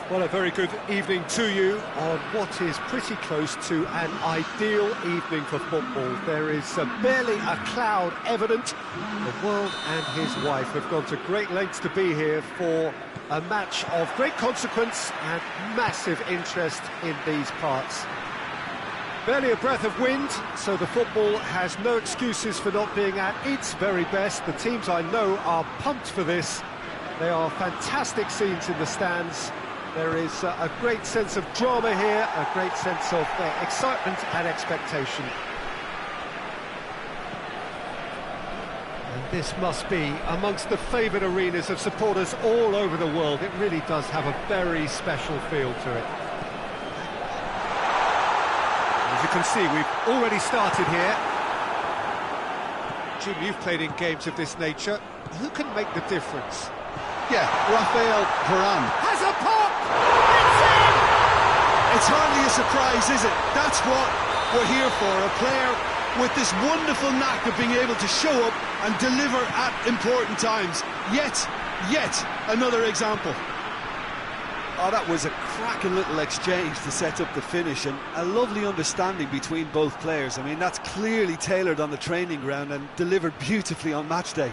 Well, a very good evening to you on what is pretty close to an ideal evening for football. There is barely a cloud evident. The world and his wife have gone to great lengths to be here for a match of great consequence and massive interest in these parts. Barely a breath of wind, so the football has no excuses for not being at its very best. The teams I know are pumped for this. They are fantastic scenes in the stands. There is a great sense of drama here, a great sense of excitement and expectation. And this must be amongst the favoured arenas of supporters all over the world. It really does have a very special feel to it. As you can see, we've already started here. Jim, you've played in games of this nature. Who can make the difference? Yeah, Rafael Varane Has a pop! It's in! It's hardly a surprise, is it? That's what we're here for, a player with this wonderful knack of being able to show up and deliver at important times. Yet another example. Oh, that was a cracking little exchange to set up the finish, and a lovely understanding between both players. I mean, that's clearly tailored on the training ground and delivered beautifully on match day.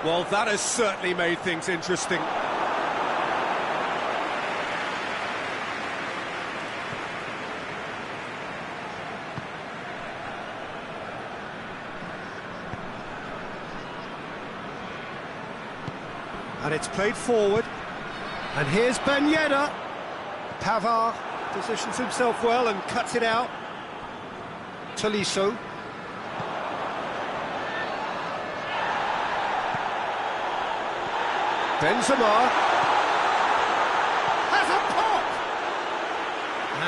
Well, that has certainly made things interesting. And it's played forward. And here's Ben Yedder. Pavard positions himself well and cuts it out. Tolisso. Benzema has a pop!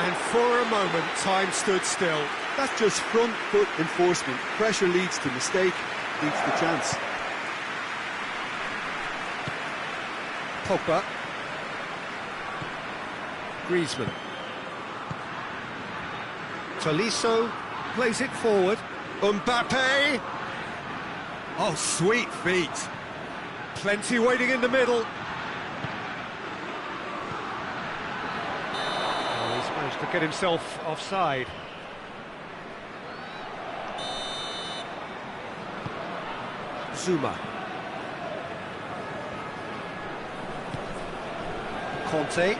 And for a moment, time stood still. That's just front foot enforcement. Pressure leads to mistake, leads to chance. Pogba. Griezmann. Tolisso plays it forward. Mbappe. Oh, sweet feet. Plenty waiting in the middle. Oh, he's managed to get himself offside. Zuma. Kante.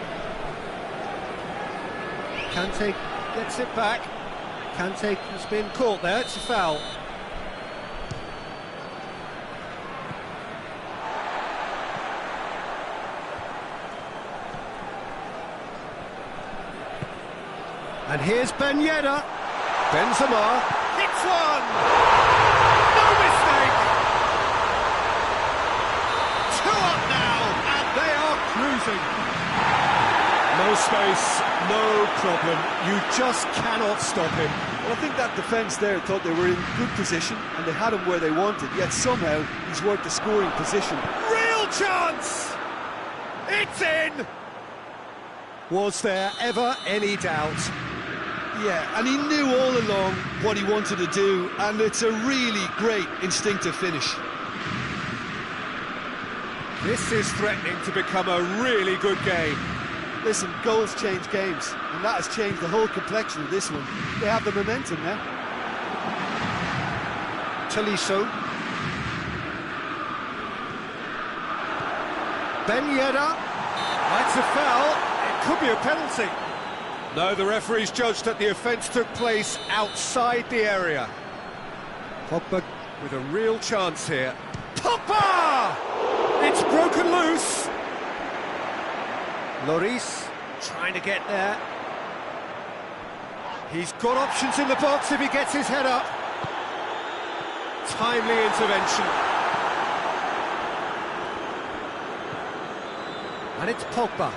Kante gets it back. Kante has been caught there, it's a foul. And here's Ben Yedder. Benzema hits one! No mistake! 2 up now, and they are cruising. No space, no problem. You just cannot stop him. Well, I think that defence there thought they were in good position and they had him where they wanted, yet somehow he's worked the scoring position. Real chance! It's in! Was there ever any doubt? Yeah, and he knew all along what he wanted to do, and it's a really great instinctive finish. This is threatening to become a really good game. Listen, goals change games, and that has changed the whole complexion of this one. They have the momentum now. Tolisso. Ben Yedder. That's a foul. It could be a penalty. No, the referee's judged that the offence took place outside the area. Pogba with a real chance here. Pogba! It's broken loose. Lloris trying to get there. He's got options in the box if he gets his head up. Timely intervention. And it's Pogba.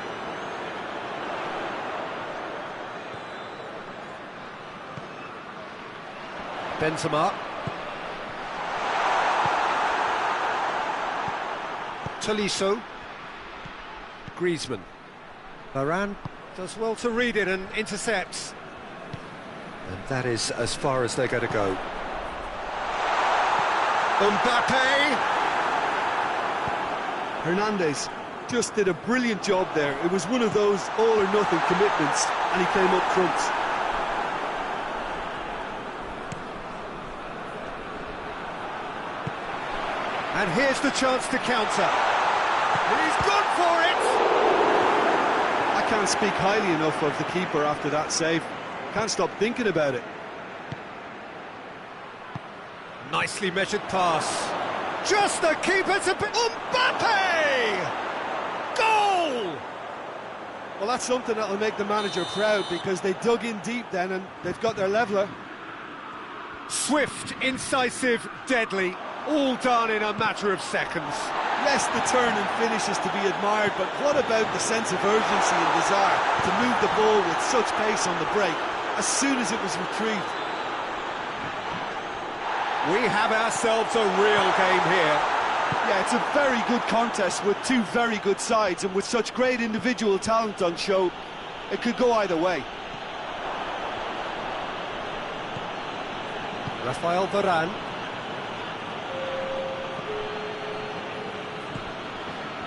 Benzema. Tolisso. Griezmann. Varane does well to read it and intercepts. And that is as far as they're going to go. Mbappe! Hernandez just did a brilliant job there. It was one of those all-or-nothing commitments, and he came up front. And here's the chance to counter. He's gone for it! I can't speak highly enough of the keeper after that save. Can't stop thinking about it. Nicely measured pass. Just the keeper to... Mbappe! Goal! Well, that's something that'll make the manager proud, because they dug in deep then and they've got their leveller. Swift, incisive, deadly, all done in a matter of seconds. Yes, the turn and finish is to be admired, but what about the sense of urgency and desire to move the ball with such pace on the break as soon as it was retrieved? We have ourselves a real game here. Yeah, it's a very good contest with two very good sides, and with such great individual talent on show, it could go either way. Rafael Varane.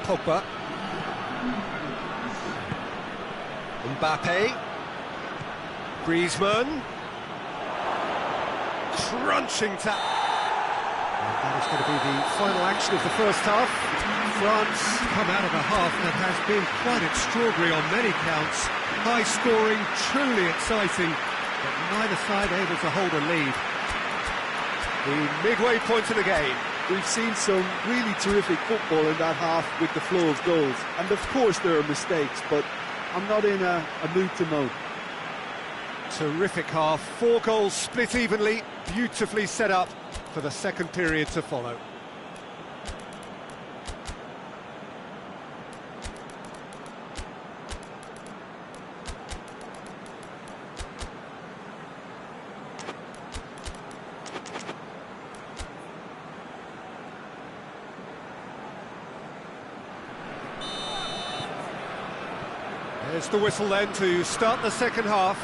Pogba. Mbappe. Griezmann. Crunching tap. That is going to be the final action of the first half. France come out of a half that has been quite extraordinary on many counts. High scoring, truly exciting, but neither side able to hold a lead. The midway point of the game. We've seen some really terrific football in that half with the flow of goals. And of course there are mistakes, but I'm not in a mood to moan. Terrific half, 4 goals split evenly, beautifully set up for the second period to follow. There's the whistle then to start the second half.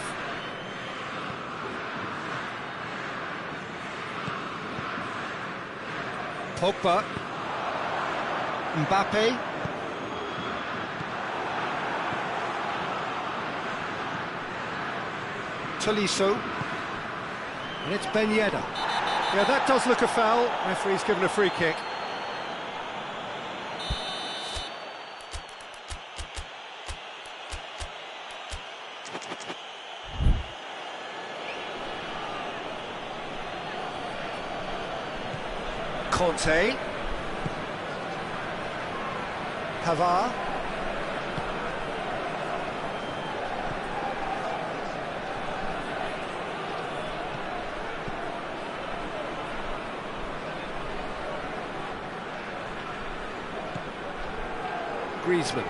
Pogba. Mbappe. Tolisso. And it's Ben Yedder. Yeah, that does look a foul. Referee's given a free kick. Conte. Pavard. Griezmann.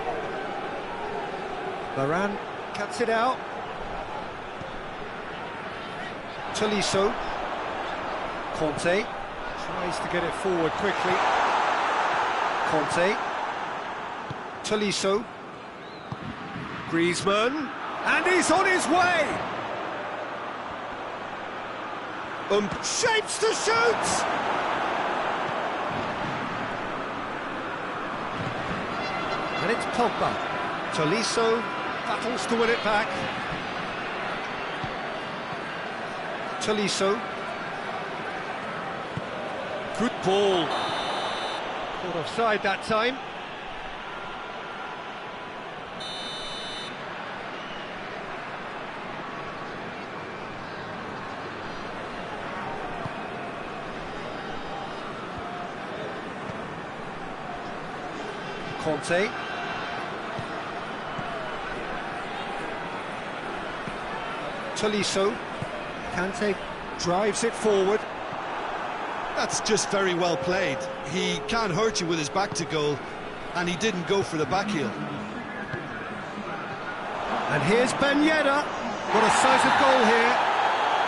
Varane cuts it out. Tolisso. Conte. Tries to get it forward quickly. Conte. Tolisso. Griezmann. And he's on his way! Shapes to shoot! And it's Pogba. Tolisso battles to win it back. Tolisso. Good ball. Caught offside that time. Conte. Tolisso. Kante drives it forward. That's just very well played. He can't hurt you with his back to goal, and he didn't go for the back heel. And here's Ben Yedder. What a sight of goal here.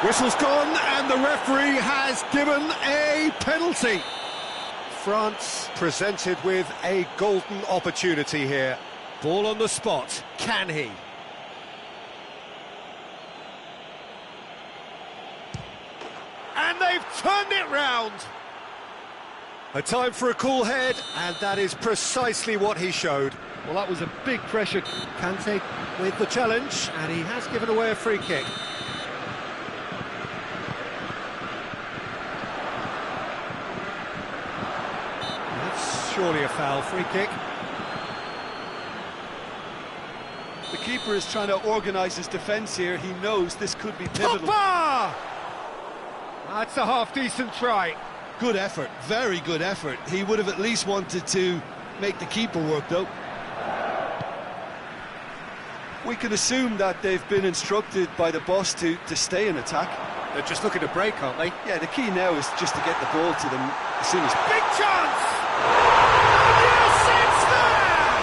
Whistle's gone, and the referee has given a penalty. France presented with a golden opportunity here. Ball on the spot. Can he? And they've turned it round. A time for a cool head, and that is precisely what he showed. Well, that was a big pressure. Kante with the challenge, and he has given away a free kick. That's surely a foul free kick. The keeper is trying to organise his defence here. He knows this could be pivotal. Pogba! That's a half-decent try. Good effort, very good effort. He would have at least wanted to make the keeper work, though. We can assume that they've been instructed by the boss to stay in attack. They're just looking to break, aren't they? Yeah, the key now is just to get the ball to them as soon as... Big chance! Yes, it's there!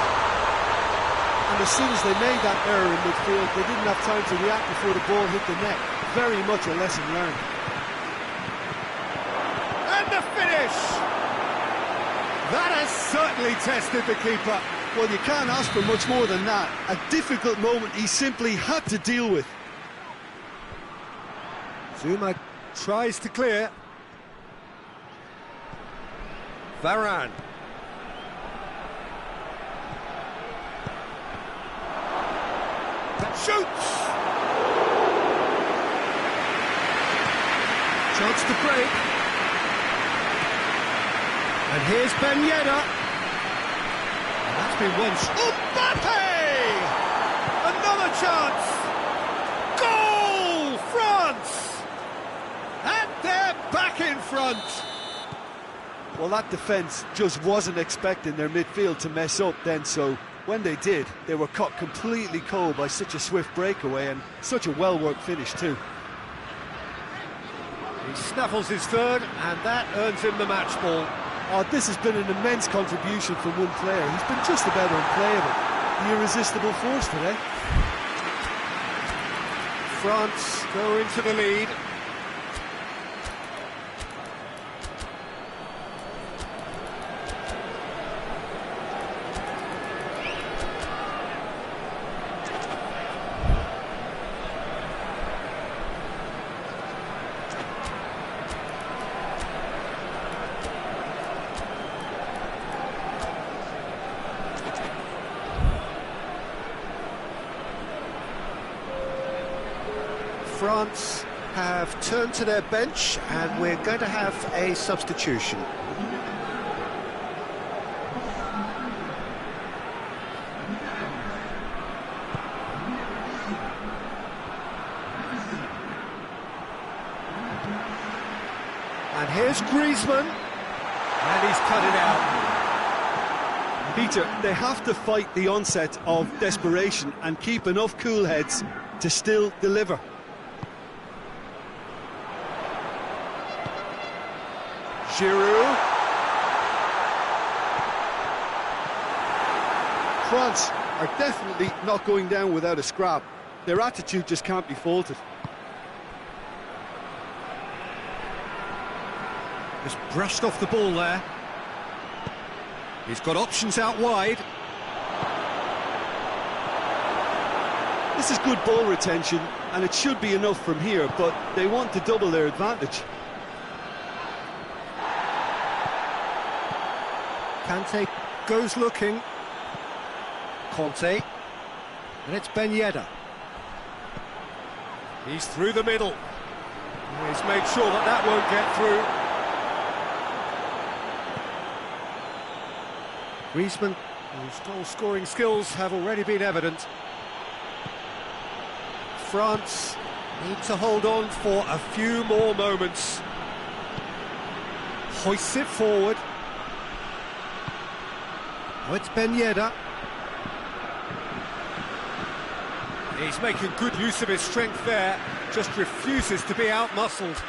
And as soon as they made that error in midfield, they didn't have time to react before the ball hit the net. Very much a lesson learned. And the finish! That has certainly tested the keeper. Well, you can't ask for much more than that. A difficult moment he simply had to deal with. Zuma tries to clear. Varane. Shoots! Chance to break. And here's Ben Yedder. That's been once. Mbappe! Another chance! Goal! France! And they're back in front! Well, that defence just wasn't expecting their midfield to mess up then, so when they did, they were caught completely cold by such a swift breakaway and such a well-worked finish too. He snaffles his third, and that earns him the match ball. Oh, this has been an immense contribution from one player. He's been just about unplayable. The irresistible force today. France go into the lead. France have turned to their bench, and we're going to have a substitution. And here's Griezmann, and he's cut it out. Peter, they have to fight the onset of desperation and keep enough cool heads to still deliver. Giroud. France are definitely not going down without a scrap. Their attitude just can't be faulted. Just brushed off the ball there. He's got options out wide. This is good ball retention, and it should be enough from here, but they want to double their advantage. Kante goes looking. Conte. And it's Ben Yedder. He's through the middle. He's made sure that that won't get through. Griezmann, whose goal-scoring skills have already been evident. France need to hold on for a few more moments. Hoists it forward. Oh, it's Ben Yedder. He's making good use of his strength there, just refuses to be out-muscled.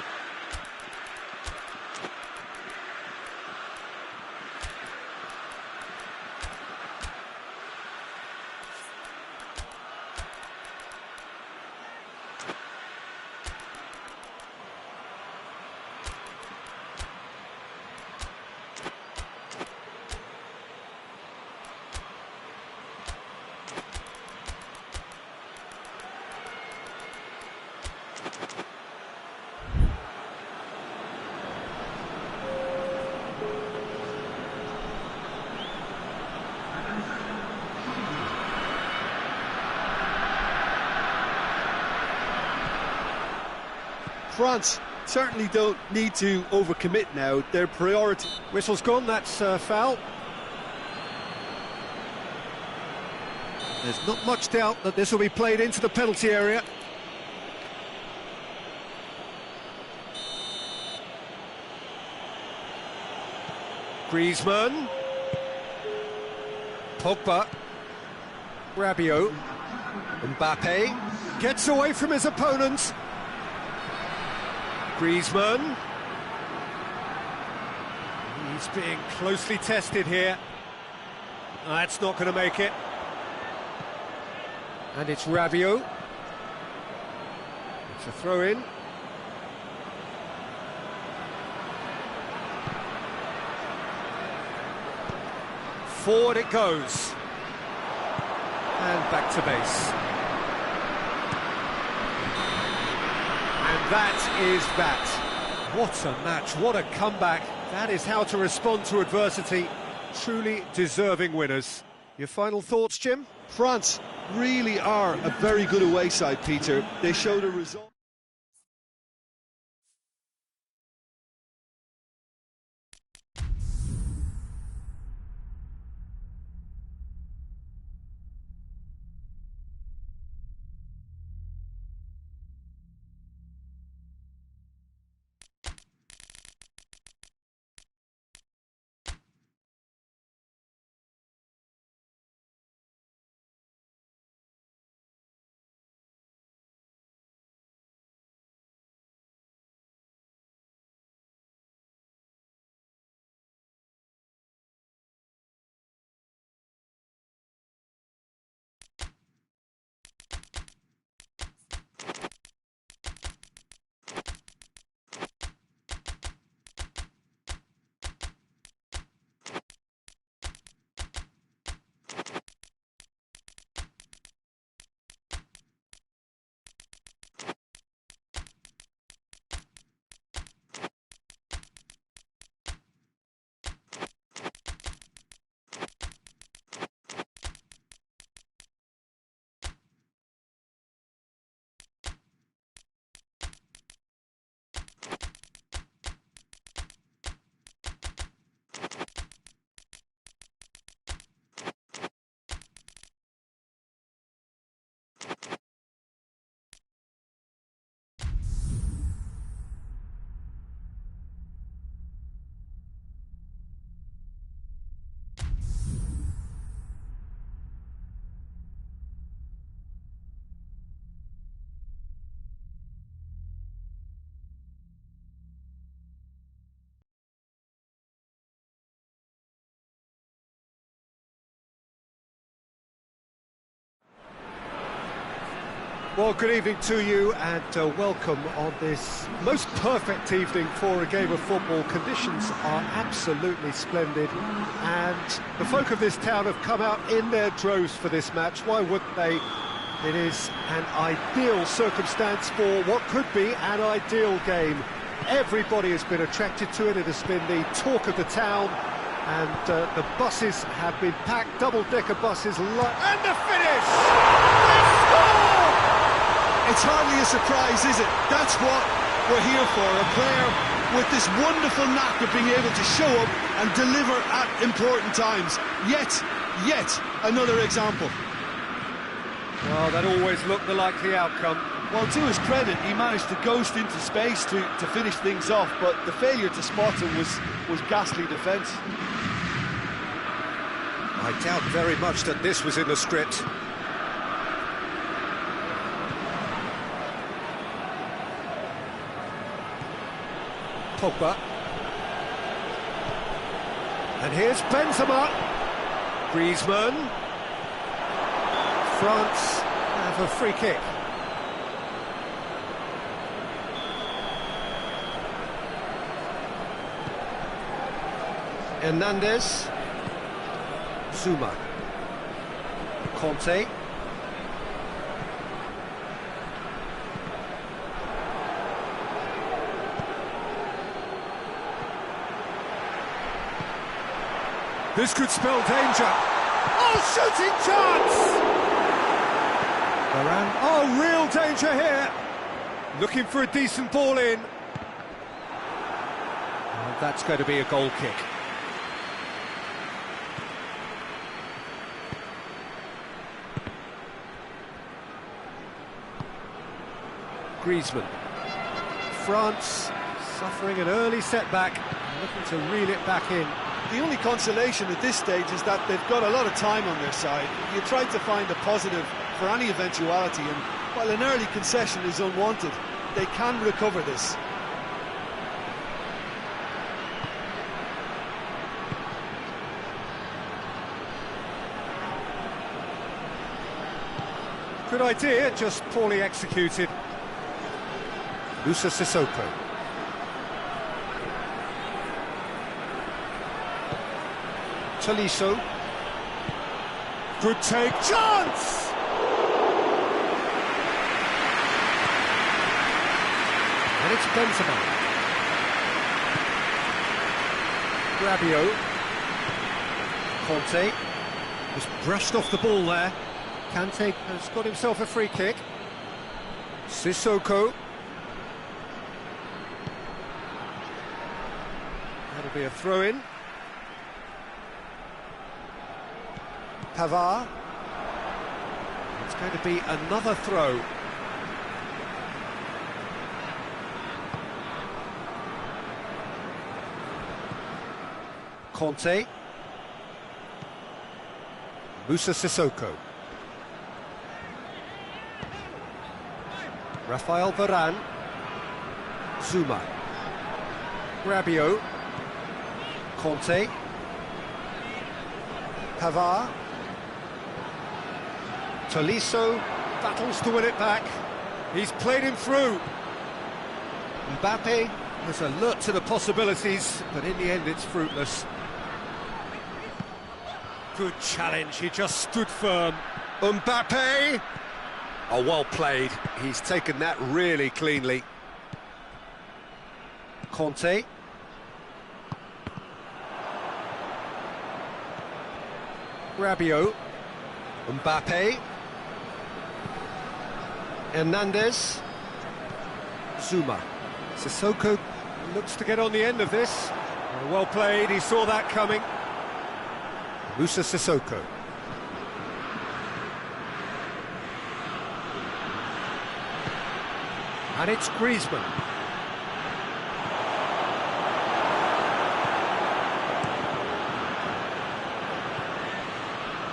France certainly don't need to overcommit now. Their priority... Whistle's gone, that's foul. There's not much doubt that this will be played into the penalty area. Griezmann. Pogba. Rabiot. Mbappe. Gets away from his opponents. Griezmann. He's being closely tested here. That's not going to make it. And it's Rabiot. It's a throw-in. Forward it goes. And back to base. And that is that. What a match, what a comeback. That is how to respond to adversity. Truly deserving winners. Your final thoughts, Jim? France really are a very good away side, Peter. They showed a result. Well, good evening to you and welcome on this most perfect evening for a game of football. Conditions are absolutely splendid and the folk of this town have come out in their droves for this match. Why wouldn't they? It is an ideal circumstance for what could be an ideal game. Everybody has been attracted to it. It has been the talk of the town and the buses have been packed, double-decker buses, and the finish! They score! It's hardly a surprise, is it? That's what we're here for, a player with this wonderful knack of being able to show up and deliver at important times. Yet another example. Well, that always looked the likely outcome. Well, to his credit, he managed to ghost into space to finish things off, but the failure to spot him was ghastly defence. I doubt very much that this was in the script. Pogba. And here's Benzema. Griezmann. France have a free kick. Hernandez. Zuma. Conte. This could spell danger. Oh, shooting chance! Varane. Oh, real danger here. Looking for a decent ball in. And that's going to be a goal kick. Griezmann. France suffering an early setback, looking to reel it back in. The only consolation at this stage is that they've got a lot of time on their side. You try to find a positive for any eventuality, and while an early concession is unwanted, they can recover this. Good idea, just poorly executed. Moussa Sissoko. Tolisso. Good take, chance! And it's Benzema. Rabiot. Conte. Just brushed off the ball there. Kante has got himself a free kick. Sissoko. That'll be a throw-in. Pavard. It's going to be another throw. Conte. Moussa Sissoko. Rafael Varane. Zuma. Rabiot. Conte. Pavard. Tolisso battles to win it back. He's played him through. Mbappe was alert to the possibilities, but in the end it's fruitless. Good challenge, he just stood firm. Mbappe! Oh, well played. He's taken that really cleanly. Conte. Rabiot. Mbappe. Hernandez. Zuma. Sissoko looks to get on the end of this. Well played, he saw that coming. Moussa Sissoko. And it's Griezmann.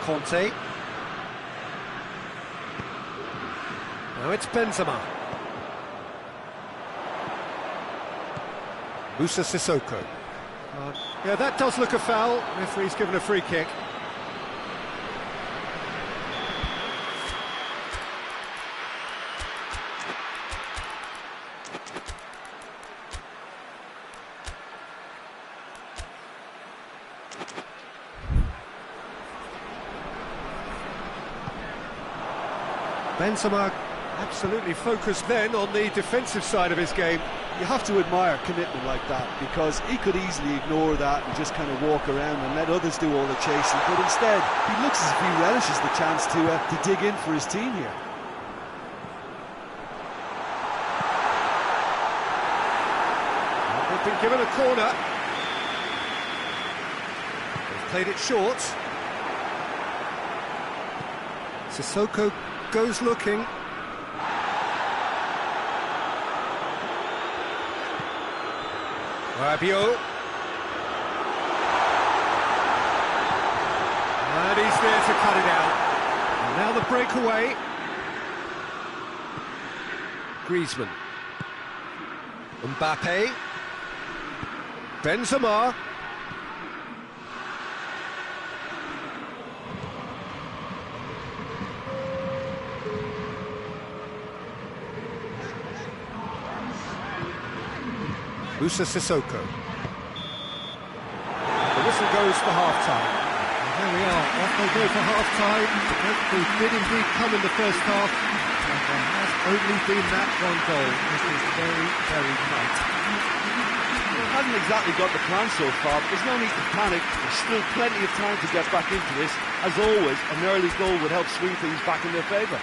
Conte. Now it's Benzema. Moussa Sissoko. Yeah, that does look a foul. Referee's given a free kick. Benzema absolutely focused then on the defensive side of his game. You have to admire commitment like that, because he could easily ignore that and just kind of walk around and let others do all the chasing, but instead he looks as if he relishes the chance to dig in for his team here. They've been given a corner. They've played it short. Sissoko goes looking. Rabiot. And he's there to cut it out. And now the breakaway. Griezmann. Mbappe. Benzema. Moussa Sissoko. The whistle goes for half-time. And there we are, off they go for half-time. The did indeed come in the first half, and there has only been that one goal. This is very, very tight. Well, hasn't exactly got the plan so far, but there's no need to panic. There's still plenty of time to get back into this. As always, an early goal would help swing things back in their favour.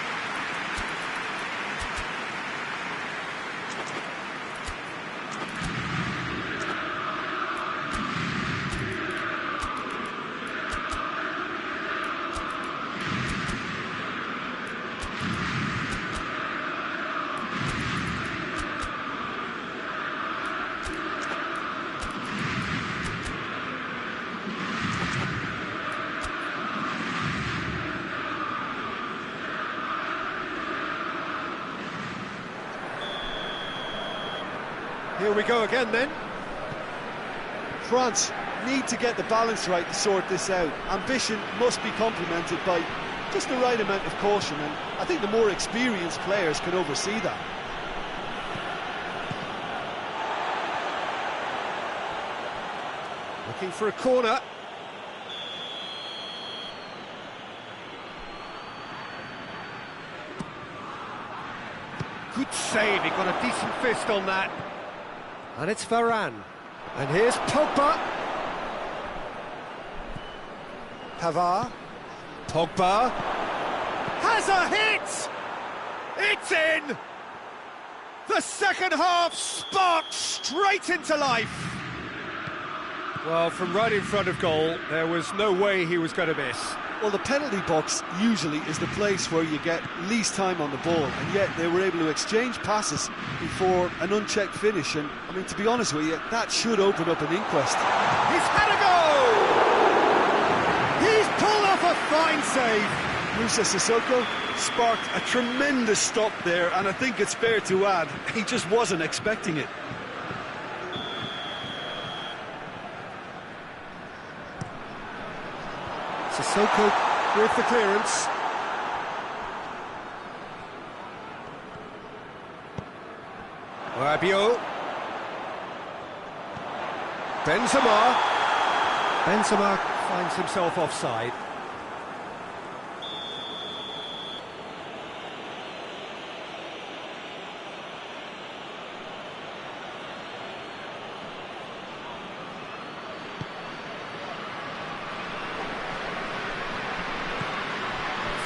Here we go again then. France need to get the balance right to sort this out. Ambition must be complemented by just the right amount of caution, and I think the more experienced players can oversee that. Looking for a corner. Good save, he got a decent fist on that. And it's Varane. And here's Pogba. Pavard. Pogba. Has a hit! It's in! The second half sparked straight into life. Well, from right in front of goal, there was no way he was going to miss. Well, the penalty box usually is the place where you get least time on the ball, and yet they were able to exchange passes before an unchecked finish, and I mean, to be honest with you, that should open up an inquest. He's had a go! He's pulled off a fine save! Moussa Sissoko sparked a tremendous stop there, and I think it's fair to add, he just wasn't expecting it. Sissoko with the clearance. Rabiot. Benzema finds himself offside.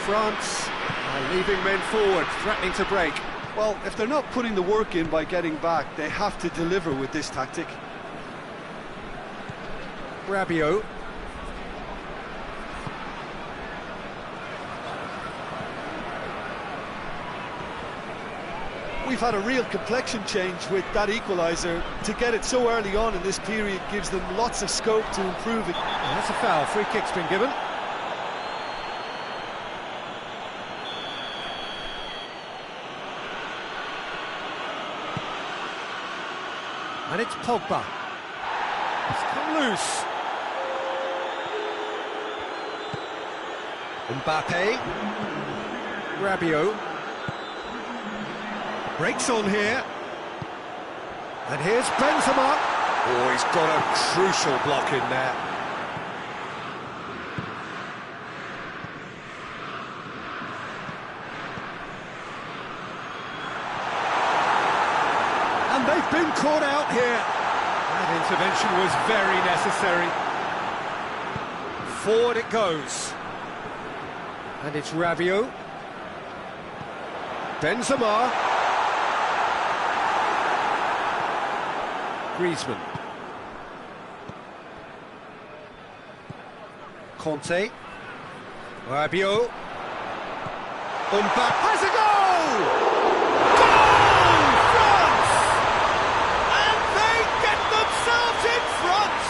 France are leaving men forward, threatening to break. Well, if they're not putting the work in by getting back, they have to deliver with this tactic. Rabiot. We've had a real complexion change with that equaliser. To get it so early on in this period gives them lots of scope to improve it. Well, that's a foul. Free kick's been given. And it's Pogba. It's come loose. Mbappe. Rabiot. Breaks on here. And here's Benzema. Oh, he's got a crucial block in there. And they've been caught out here. That intervention was very necessary. Forward it goes. And it's Rabiot. Benzema. Griezmann. Conte. Rabiot. Mbappe has a goal! Goal! France! And they get themselves in front!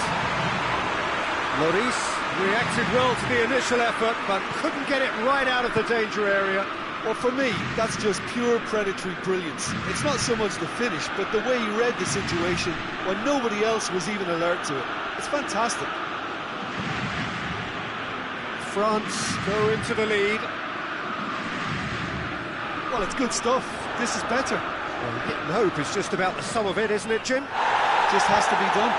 Lloris reacted well to the initial effort, but couldn't get it right out of the danger area. Well, for me, that's just pure predatory brilliance. It's not so much the finish, but the way he read the situation when nobody else was even alert to it. It's fantastic. France go into the lead. Well, it's good stuff. This is better. Well, hit and hope is just about the sum of it, isn't it, Jim? Just has to be done.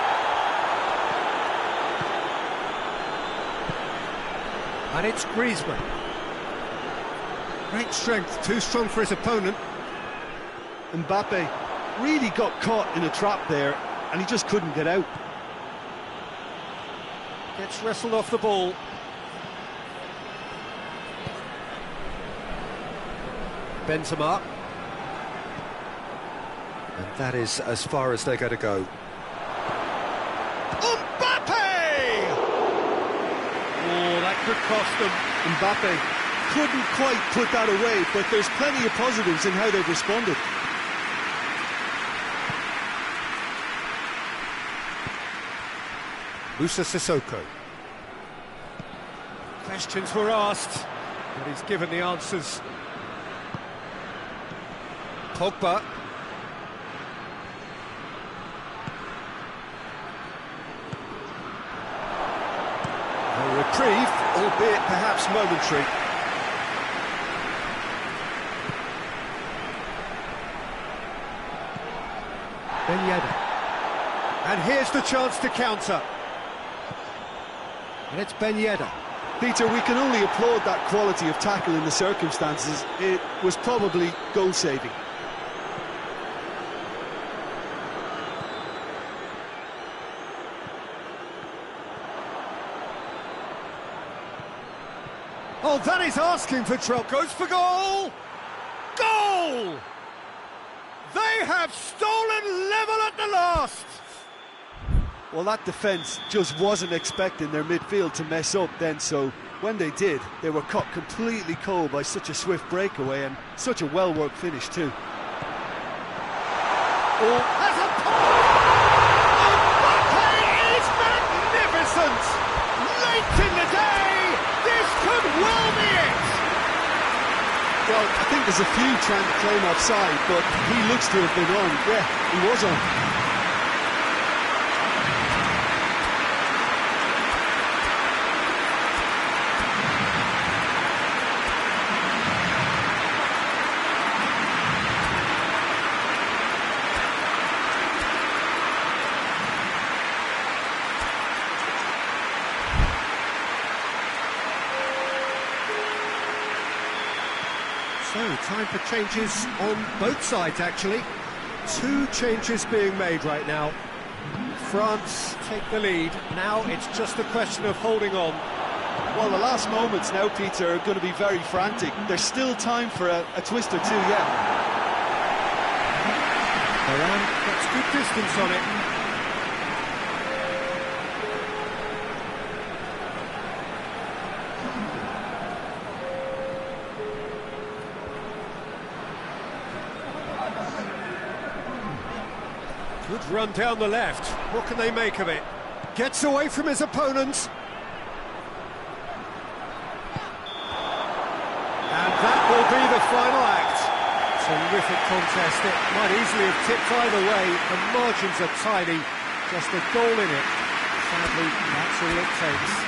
And it's Griezmann. Great strength, too strong for his opponent. Mbappe really got caught in a trap there, and he just couldn't get out. Gets wrestled off the ball. Benzema. And that is as far as they're going to go. Mbappe! Oh, that could cost them. Mbappe couldn't quite put that away, but there's plenty of positives in how they've responded. Moussa Sissoko. Questions were asked, but he's given the answers. reprieve, albeit perhaps momentary. Ben Yedder. And here's the chance to counter. And it's Ben Yedder. Peter, we can only applaud that quality of tackle in the circumstances. It was probably goal-saving. Oh, that is asking for trouble. Goes for goal! Goal! They have stolen level at the last! Well, that defence just wasn't expecting their midfield to mess up then, so when they did, they were caught completely cold by such a swift breakaway and such a well-worked finish too. Oh, has a pole! Mbappe is magnificent! Late in the day, this could well be it! Well, I think there's a few trying to claim offside, but he looks to have been on. Yeah, he was on. So, time for changes on both sides, actually. 2 changes being made right now. France take the lead. Now it's just a question of holding on. Well, the last moments now, Peter, are going to be very frantic. There's still time for a twist or two yet. Varane gets good distance on it. Good run down the left. What can they make of it? Gets away from his opponents. And that will be the final act. Terrific contest. It might easily have tipped either way. The margins are tiny. Just a goal in it. Sadly, that's all it takes.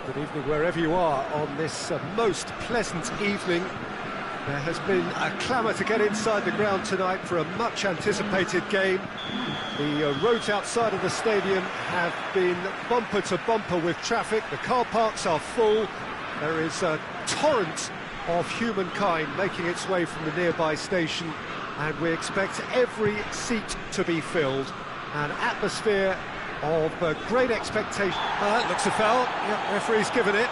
Good evening wherever you are on this most pleasant evening. There has been a clamour to get inside the ground tonight for a much anticipated game. The roads outside of the stadium have been bumper to bumper with traffic. The car parks are full. There is a torrent of humankind making its way from the nearby station, and we expect every seat to be filled. An atmosphere of great expectation. Looks a foul. Yeah, referee's given it.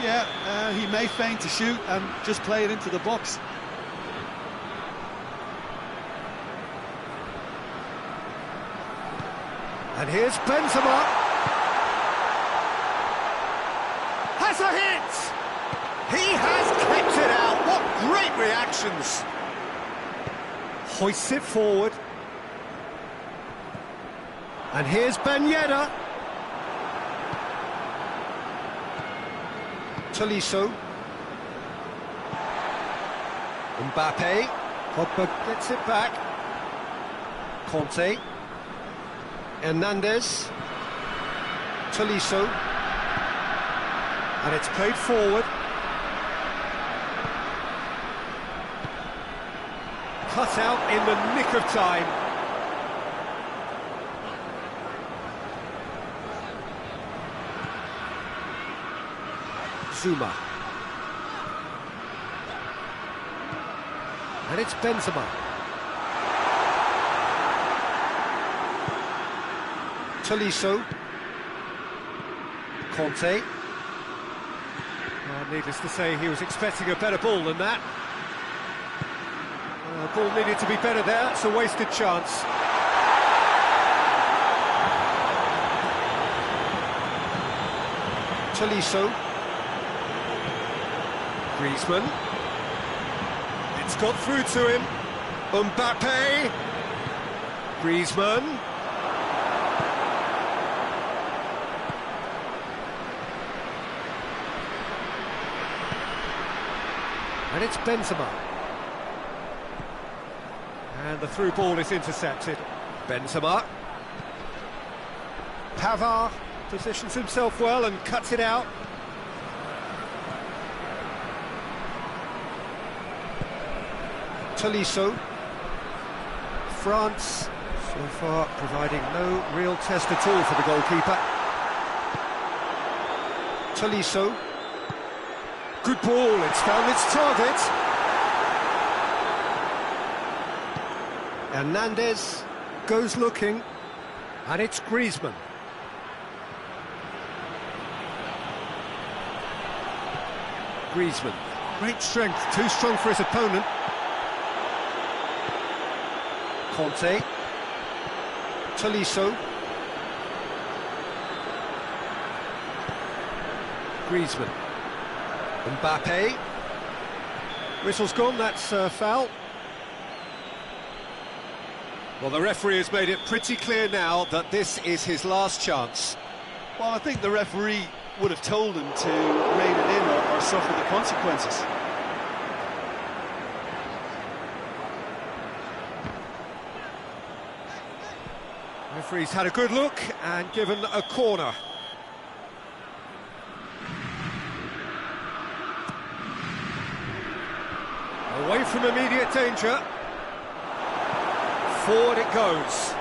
Yeah, he may feign to shoot and just play it into the box. And here's Benzema. Has a hit! He has kept it out. What great reactions! Hoists it forward. And here's Ben Yedder. Tolisso. Mbappe. Pogba gets it back. Conte. Hernandez. Tolisso. And it's played forward. Cut out in the nick of time. Zuma. And it's Benzema. Tolisso. Conte. Well, needless to say, he was expecting a better ball than that. Ball needed to be better there, it's a wasted chance. Tolisso. Griezmann. It's got through to him. Mbappe. Griezmann. And it's Benzema. And the through ball is intercepted. Benzema. Pavard positions himself well and cuts it out. Tolisso. France, so far, providing no real test at all for the goalkeeper. Tolisso. Good ball, it's found its target. Hernandez goes looking, and it's Griezmann. Griezmann, great strength, too strong for his opponent. Conte. Tolisso. Griezmann. Mbappe. Whistle's gone, that's foul. Well, the referee has made it pretty clear now that this is his last chance. Well, I think the referee would have told him to rein it in or suffer the consequences. Referee's had a good look and given a corner. Away from immediate danger. Forward it goes.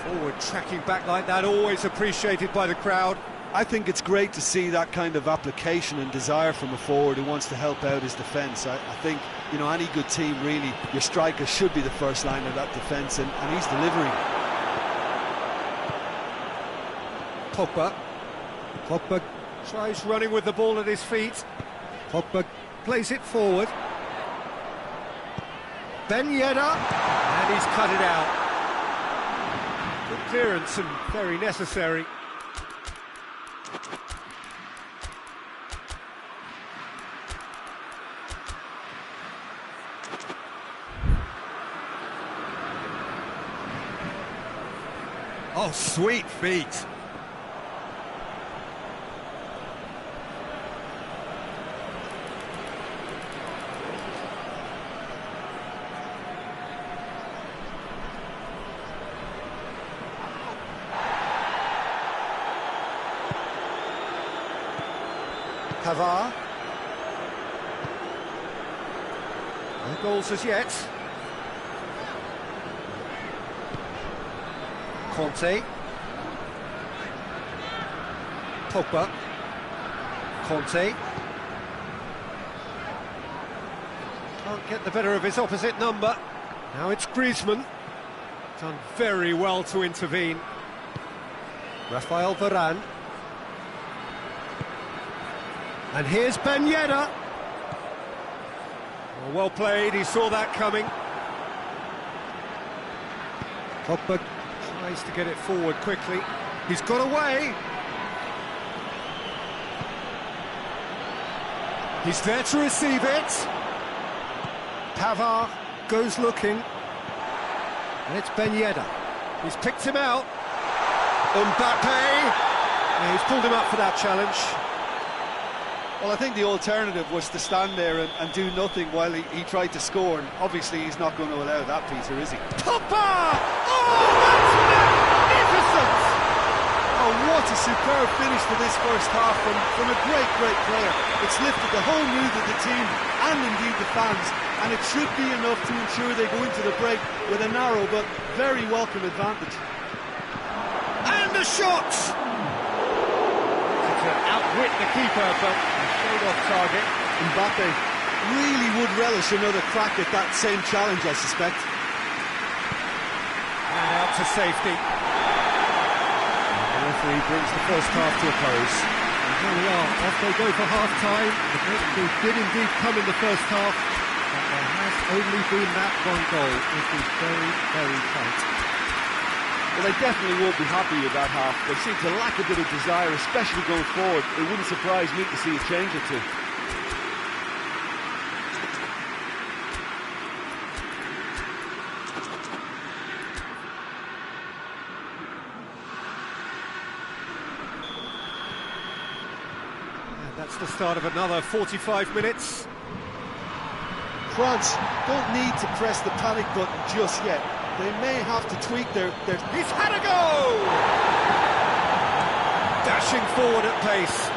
Forward tracking back like that, always appreciated by the crowd. I think it's great to see that kind of application and desire from a forward who wants to help out his defence. I think, you know, any good team, really, your striker should be the first line of that defence, and he's delivering. Pogba. Pogba tries running with the ball at his feet. Pogba plays it forward. Ben Yedder, and he's cut it out. Good clearance and very necessary. Oh, sweet feet. Pavard. No goals as yet. Conte. Pogba. Conte. Can't get the better of his opposite number. Now it's Griezmann. Done very well to intervene. Rafael Varane. And here's Ben Yedder. Well played, he saw that coming. Pogba tries to get it forward quickly. He's got away. He's there to receive it. Pavard goes looking. And it's Ben Yedder. He's picked him out. Mbappe. Yeah, he's pulled him up for that challenge. Well, I think the alternative was to stand there and do nothing while he tried to score, and obviously he's not going to allow that, Peter, is he? Pogba! Oh, that's magnificent! Oh, what a superb finish to this first half from a great player. It's lifted the whole mood of the team and indeed the fans, and it should be enough to ensure they go into the break with a narrow but very welcome advantage. And the shot! To outwit the keeper, but straight off target. Mbappe really would relish another crack at that same challenge, I suspect. And out to safety. The referee brings the first half to a close. And here we are, off they go for half-time. The breakthrough did indeed come in the first half, but there has only been that one goal. It is very tight. Well, they definitely won't be happy with that half. They seem to lack a bit of desire, especially going forward. It wouldn't surprise me to see a change or two. And that's the start of another 45 minutes. France don't need to press the panic button just yet. They may have to tweak their... He's had a go! Dashing forward at pace.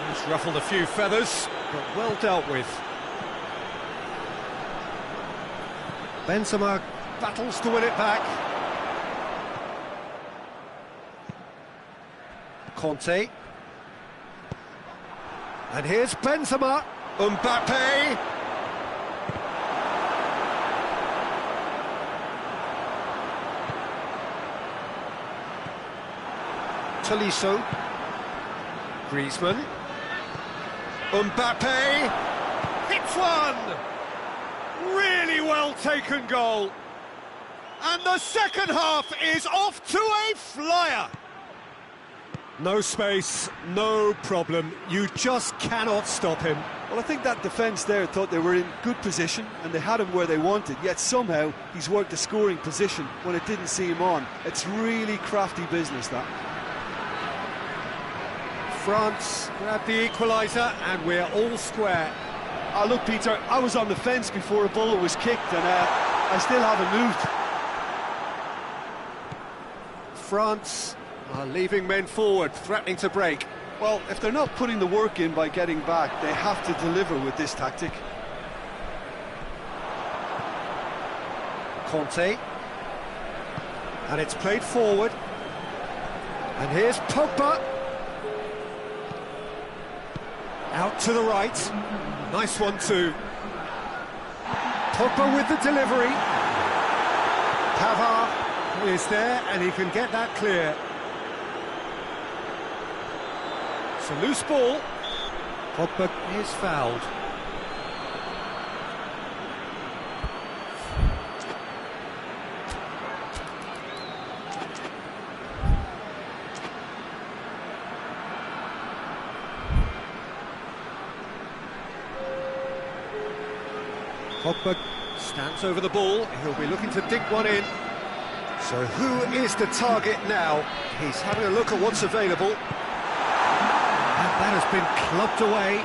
He's ruffled a few feathers, but well dealt with. Benzema battles to win it back. Conte. And here's Benzema. Mbappe. Tolisso. Griezmann. Mbappe. Hits one! Really well taken goal. And the second half is off to a flyer. No space, no problem. You just cannot stop him. Well, I think that defence there thought they were in good position and they had him where they wanted, yet somehow he's worked the scoring position when it didn't see him on. It's really crafty business, that. France grab the equaliser and we're all square. Look, Peter, I was on the fence before a bullet was kicked and I still haven't moved. France are leaving men forward, threatening to break. Well, if they're not putting the work in by getting back, they have to deliver with this tactic. Conte. And it's played forward. And here's Pogba. Out to the right. Nice one too. Pogba with the delivery. Pavard is there and he can get that clear. It's a loose ball. Pogba is fouled. Pogba stands over the ball, he'll be looking to dig one in. So who is the target now? He's having a look at what's available. And that has been clubbed away.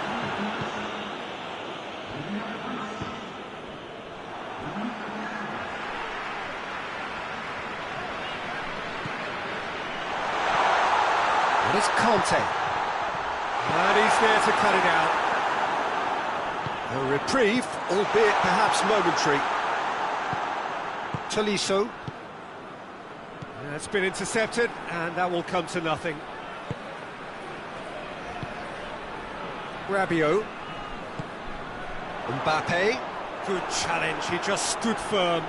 Kante. And he's there to cut it out. A reprieve, albeit perhaps momentary. Tolisso. That's been intercepted, and that will come to nothing. Rabiot. Mbappe. Good challenge, he just stood firm.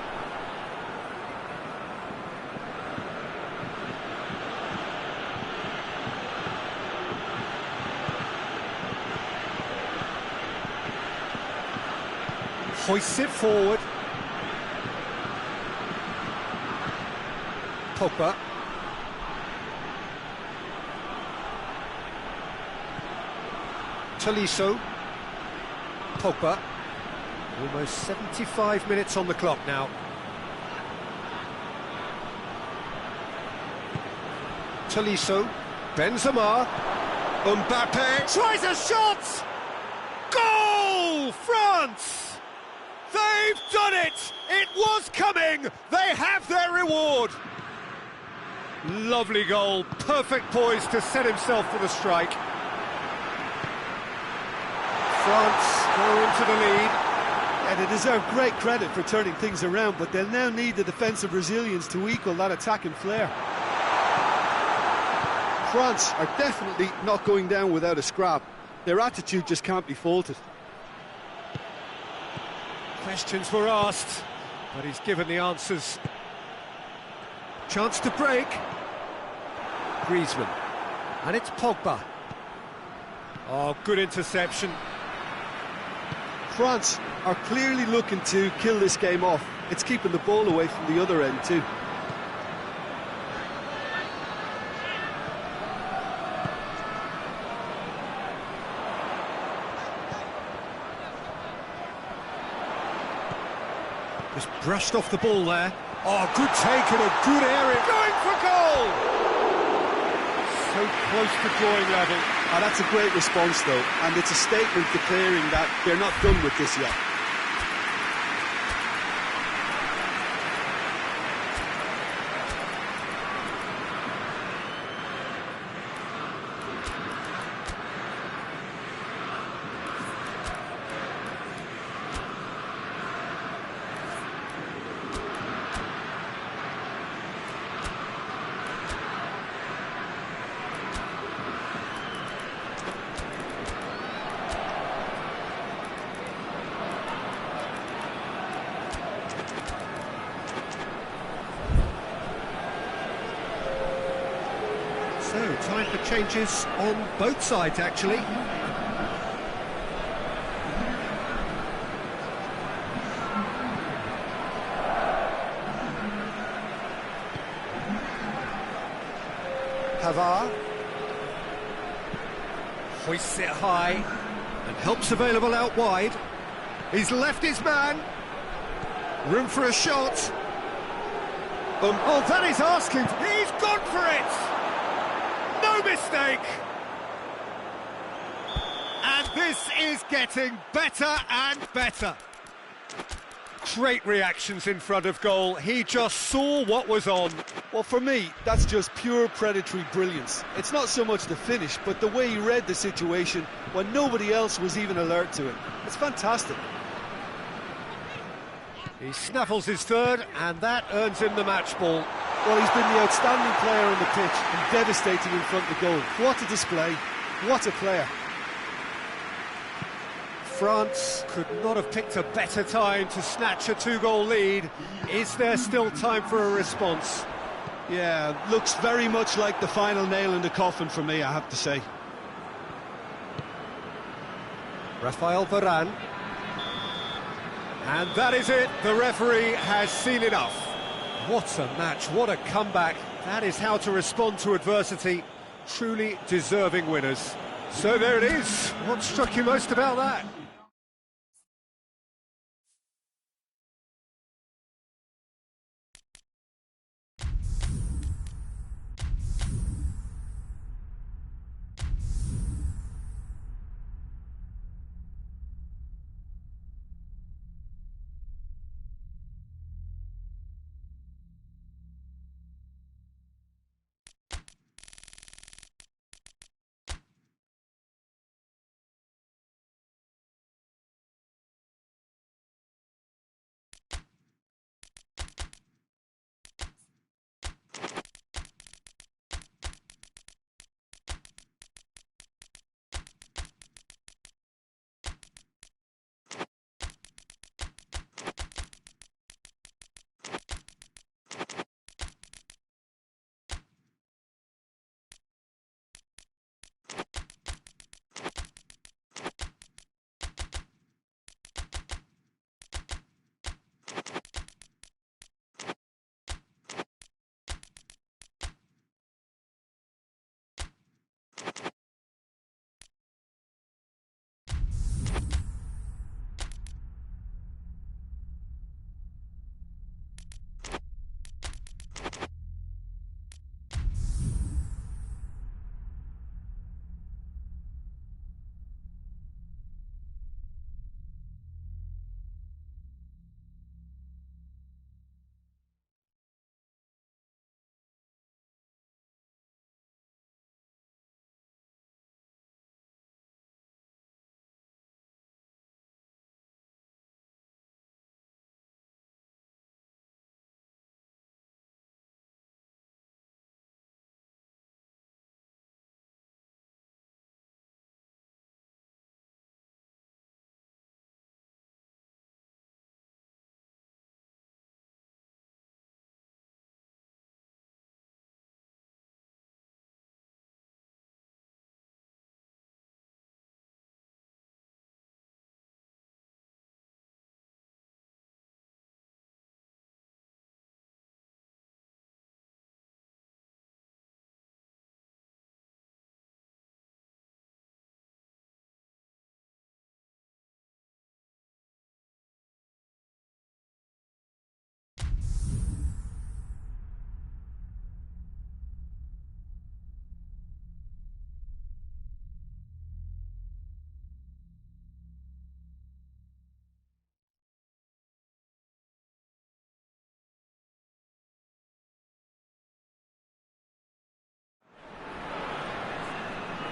Hoists it forward. Pogba. Tolisso. Pogba. Almost 75 minutes on the clock now. Tolisso. Benzema. Mbappe. Tries a shot! Goal! France! They've done it! It was coming! They have their reward! Lovely goal, perfect poise to set himself for the strike. France go into the lead. And they deserve great credit for turning things around, but they'll now need the defensive resilience to equal that attacking flair. France are definitely not going down without a scrap. Their attitude just can't be faulted. Questions were asked, but he's given the answers. Chance to break. Griezmann. And it's Pogba. Oh, good interception. France are clearly looking to kill this game off. It's keeping the ball away from the other end too. Just brushed off the ball there. Oh, good take in a good area. Going for goal! So close to drawing level. Oh, that's a great response though, and it's a statement declaring that they're not done with this yet. So, time for changes on both sides, actually. Pavard. Hoists it high, and help's available out wide. He's left his man. Room for a shot. Oh, that is asking. He's gone for it! No mistake! And this is getting better and better. Great reactions in front of goal. He just saw what was on. Well, for me, that's just pure predatory brilliance. It's not so much the finish, but the way he read the situation when nobody else was even alert to it. It's fantastic. He snaffles his third, and that earns him the match ball. Well, he's been the outstanding player on the pitch and devastating in front of goal. What a display. What a player. France could not have picked a better time to snatch a two-goal lead. Is there still time for a response? Yeah, looks very much like the final nail in the coffin for me, I have to say. Rafael Varane. And that is it. The referee has seen enough. What a match, what a comeback. That is how to respond to adversity. Truly deserving winners. So there it is. What struck you most about that?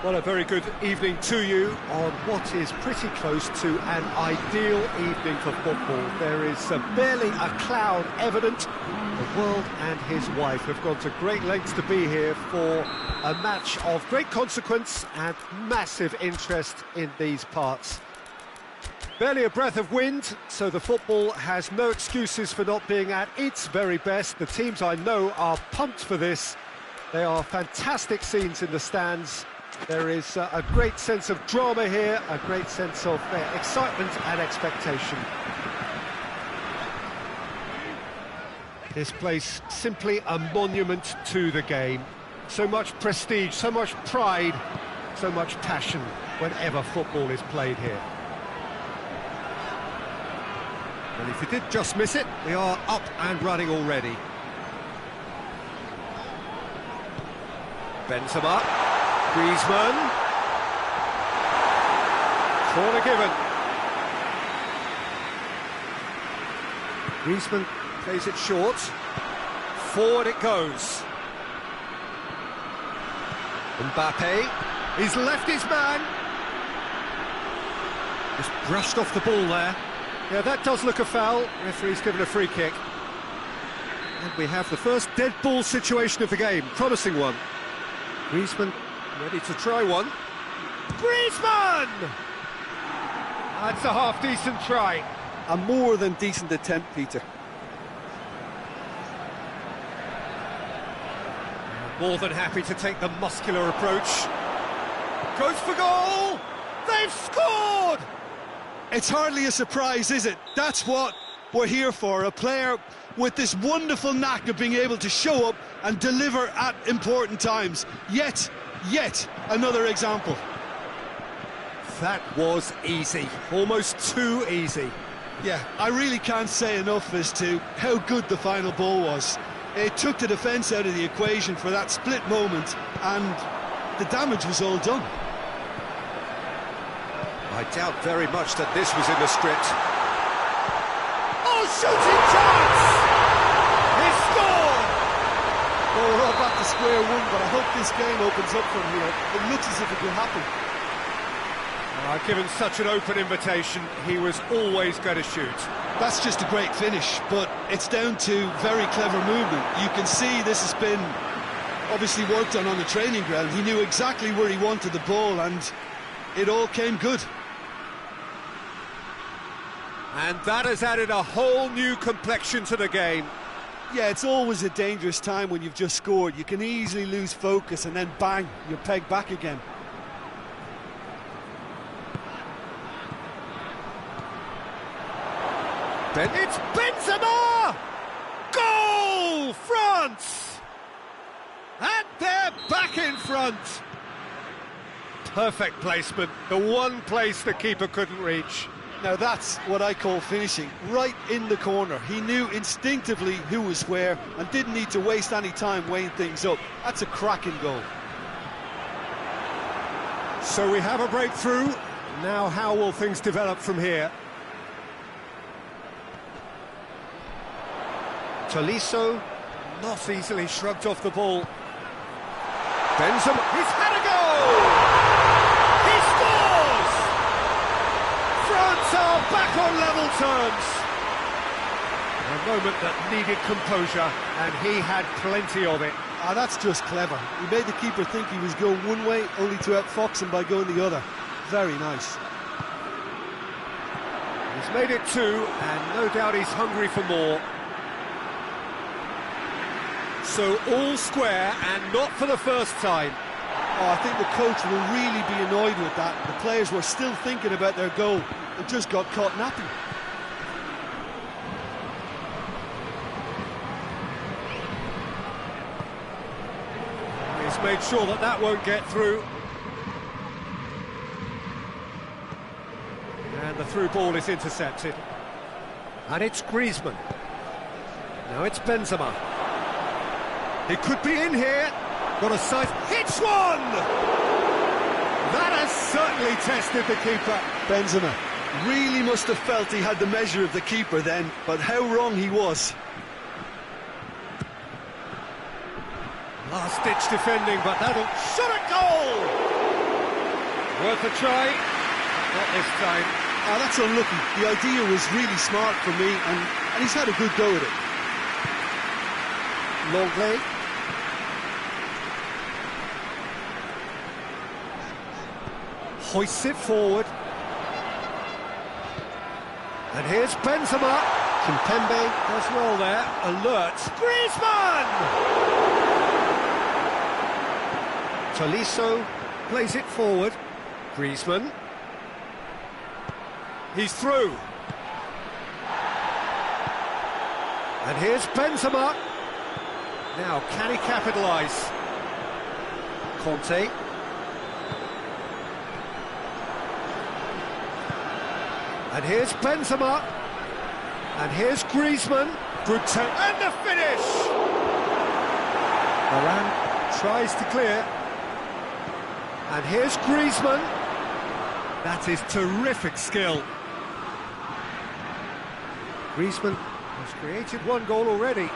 Well, a very good evening to you on what is pretty close to an ideal evening for football. There is barely a cloud evident. The world and his wife have gone to great lengths to be here for a match of great consequence and massive interest in these parts. Barely a breath of wind, so the football has no excuses for not being at its very best. The teams I know are pumped for this. They are fantastic scenes in the stands. There is a great sense of drama here, a great sense of excitement and expectation. This place simply a monument to the game. So much prestige, so much pride, so much passion whenever football is played here. And if you did just miss it, we are up and running already. Benzema, Griezmann, corner given. Griezmann plays it short, forward it goes. Mbappe, he's left his man. Just brushed off the ball there. Yeah, that does look a foul. Referee's given a free kick. And we have the first dead ball situation of the game. Promising one. Griezmann ready to try one. Griezmann! That's a half-decent try. A more than decent attempt, Peter. More than happy to take the muscular approach. Goes for goal! They've scored! It's hardly a surprise, is it? That's what we're here for. A player with this wonderful knack of being able to show up and deliver at important times. Yet another example. That was easy. Almost too easy. Yeah, I really can't say enough as to how good the final ball was. It took the defence out of the equation for that split moment, and the damage was all done. I doubt very much that this was in the script. Oh, shooting chance! He scored! Well, we're all back to square one, but I hope this game opens up from here. It looks as if it will happen. Given such an open invitation, he was always going to shoot. That's just a great finish, but it's down to very clever movement. You can see this has been obviously worked on the training ground. He knew exactly where he wanted the ball, and it all came good. And that has added a whole new complexion to the game. Yeah, it's always a dangerous time when you've just scored. You can easily lose focus and then bang, you're pegged back again. It's Benzema! Goal! France! And they're back in front. Perfect placement, the one place the keeper couldn't reach. Now that's what I call finishing, right in the corner. He knew instinctively who was where and didn't need to waste any time weighing things up. That's a cracking goal. So we have a breakthrough. Now how will things develop from here? Tolisso, not easily shrugged off the ball. Benzema, he's had a goal! He scores! France are back on level terms. A moment that needed composure, and he had plenty of it. That's just clever. He made the keeper think he was going one way, only to outfox him by going the other. Very nice. He's made it two, and no doubt he's hungry for more. So all square, and not for the first time. Oh, I think the coach will really be annoyed with that. The players were still thinking about their goal. It just got caught napping. He's made sure that that won't get through. And the through ball is intercepted. And it's Griezmann. Now it's Benzema. He could be in here. Got a sight. Hits one! That has certainly tested the keeper. Benzema really must have felt he had the measure of the keeper then, but how wrong he was. Last-ditch defending, but that'll shot a goal! Worth a try. Not this time. Oh, that's unlucky. The idea was really smart for me, and he's had a good go at it. Longley. Hoists it forward. And here's Benzema. Kimpembe does well there. Alert. Griezmann! Tolisso plays it forward. Griezmann. He's through. And here's Benzema. Now, can he capitalise? Conte. And here's Benzema. And here's Griezmann. Good turn. And the finish! Varane tries to clear. And here's Griezmann. That is terrific skill. Griezmann has created one goal already.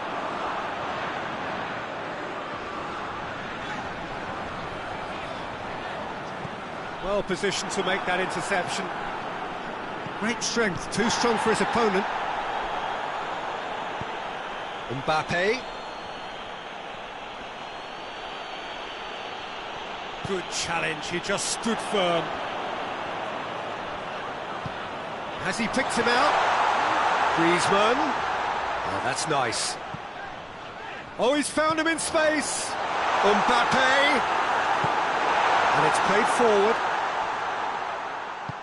Well positioned to make that interception. Great strength, too strong for his opponent. Mbappe. Good challenge, he just stood firm. Has he picked him out? Griezmann. Oh, that's nice. Oh, he's found him in space. Mbappe. And it's played forward.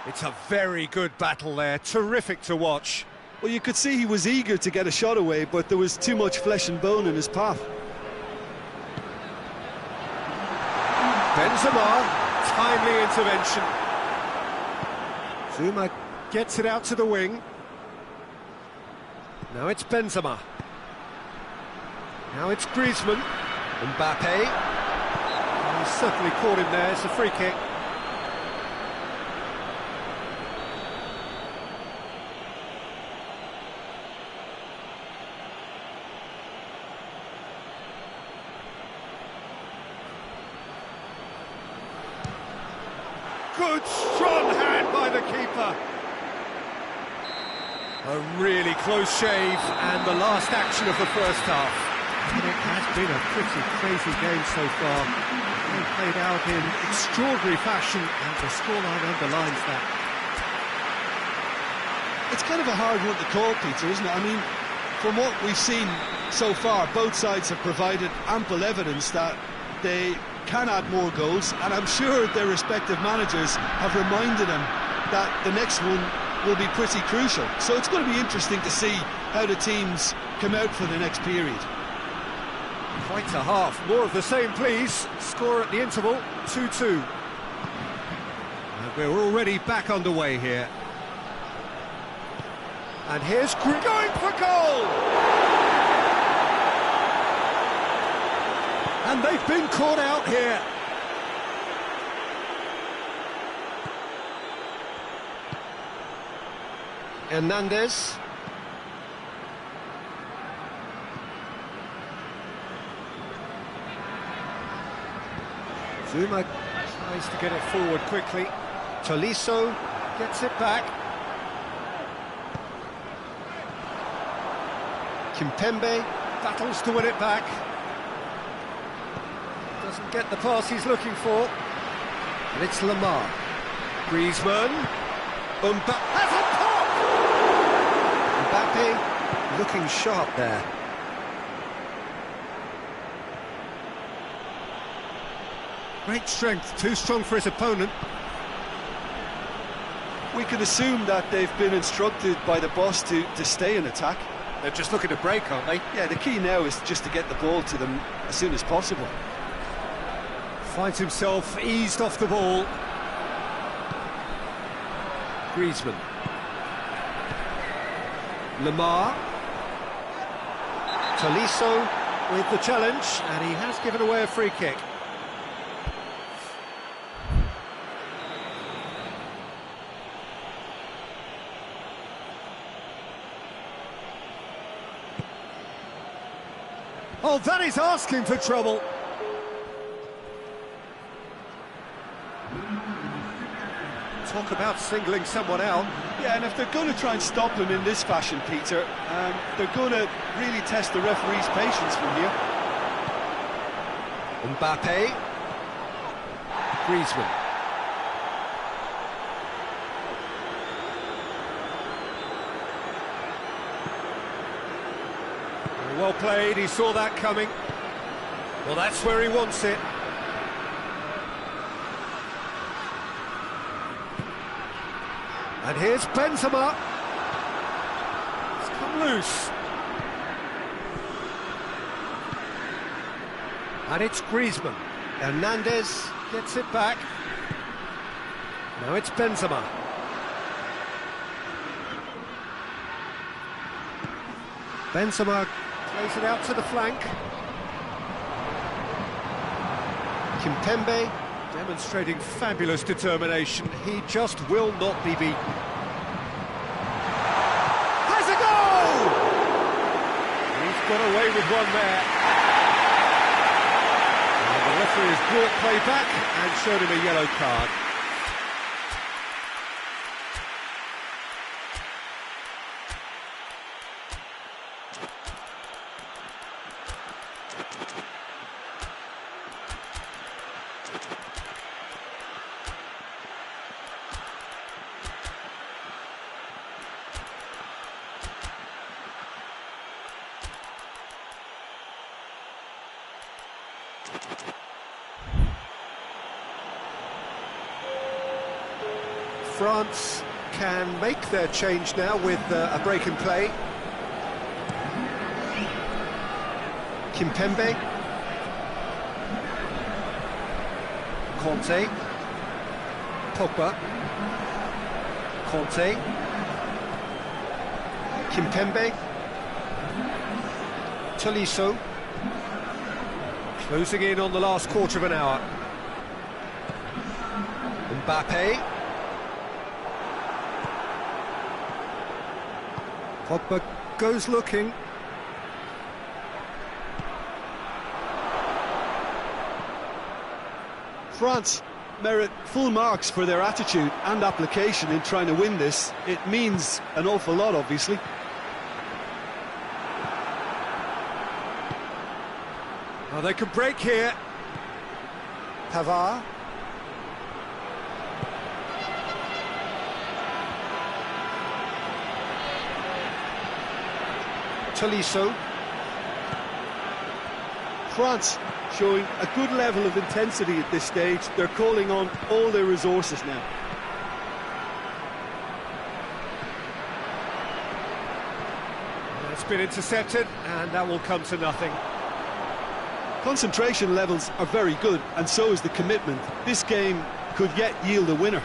It's a very good battle there, terrific to watch. Well, you could see he was eager to get a shot away, but there was too much flesh and bone in his path. Benzema, timely intervention. Zuma gets it out to the wing. Now it's Benzema. Now it's Griezmann. Mbappe. Oh, he's certainly caught him there, it's a free kick. Good strong hand by the keeper. A really close shave, and the last action of the first half. It has been a pretty crazy game so far. They played out in extraordinary fashion, and the scoreline underlines that. It's kind of a hard one to call, Peter, isn't it? I mean, from what we've seen so far, both sides have provided ample evidence that they can add more goals, and I'm sure their respective managers have reminded them that the next one will be pretty crucial. So it's going to be interesting to see how the teams come out for the next period. Quite a half. More of the same, please. Score at the interval, 2-2. And we're already back underway here. And here's going for goal! And they've been caught out here. Hernandez. Zuma tries to get it forward quickly. Tolisso gets it back. Kimpembe battles to win it back. Doesn't get the pass he's looking for. And it's Lamar. Griezmann. Mbappe has a pop! Mbappe looking sharp there. Great strength, too strong for his opponent. We can assume that they've been instructed by the boss to stay in attack. They're just looking to break, aren't they? Yeah, the key now is just to get the ball to them as soon as possible. Finds himself eased off the ball. Griezmann. Lamar. Tolisso with the challenge, and he has given away a free kick. Oh, that is asking for trouble. Talk about singling someone out. Yeah, and if they're going to try and stop him in this fashion, Peter, they're going to really test the referee's patience from here. Mbappe. Griezmann. Well played, he saw that coming. Well, that's where he wants it. And here's Benzema. It's come loose. And it's Griezmann. Hernandez gets it back. Now it's Benzema. Benzema plays it out to the flank. Kimpembe demonstrating fabulous determination. He just will not be beaten. Has a goal! He's got away with one there. And the referee has brought play back and showed him a yellow card. France can make their change now with a break in play. Kimpembe. Conte. Pogba. Conte. Kimpembe. Tolisso. Closing in on the last quarter of an hour. Mbappe. Pogba goes looking. France merit full marks for their attitude and application in trying to win this. It means an awful lot, obviously. Well, they could break here. Pavard. Tolisso. France showing a good level of intensity at this stage. They're calling on all their resources now. It's been intercepted, and that will come to nothing. Concentration levels are very good, and so is the commitment. This game could yet yield a winner.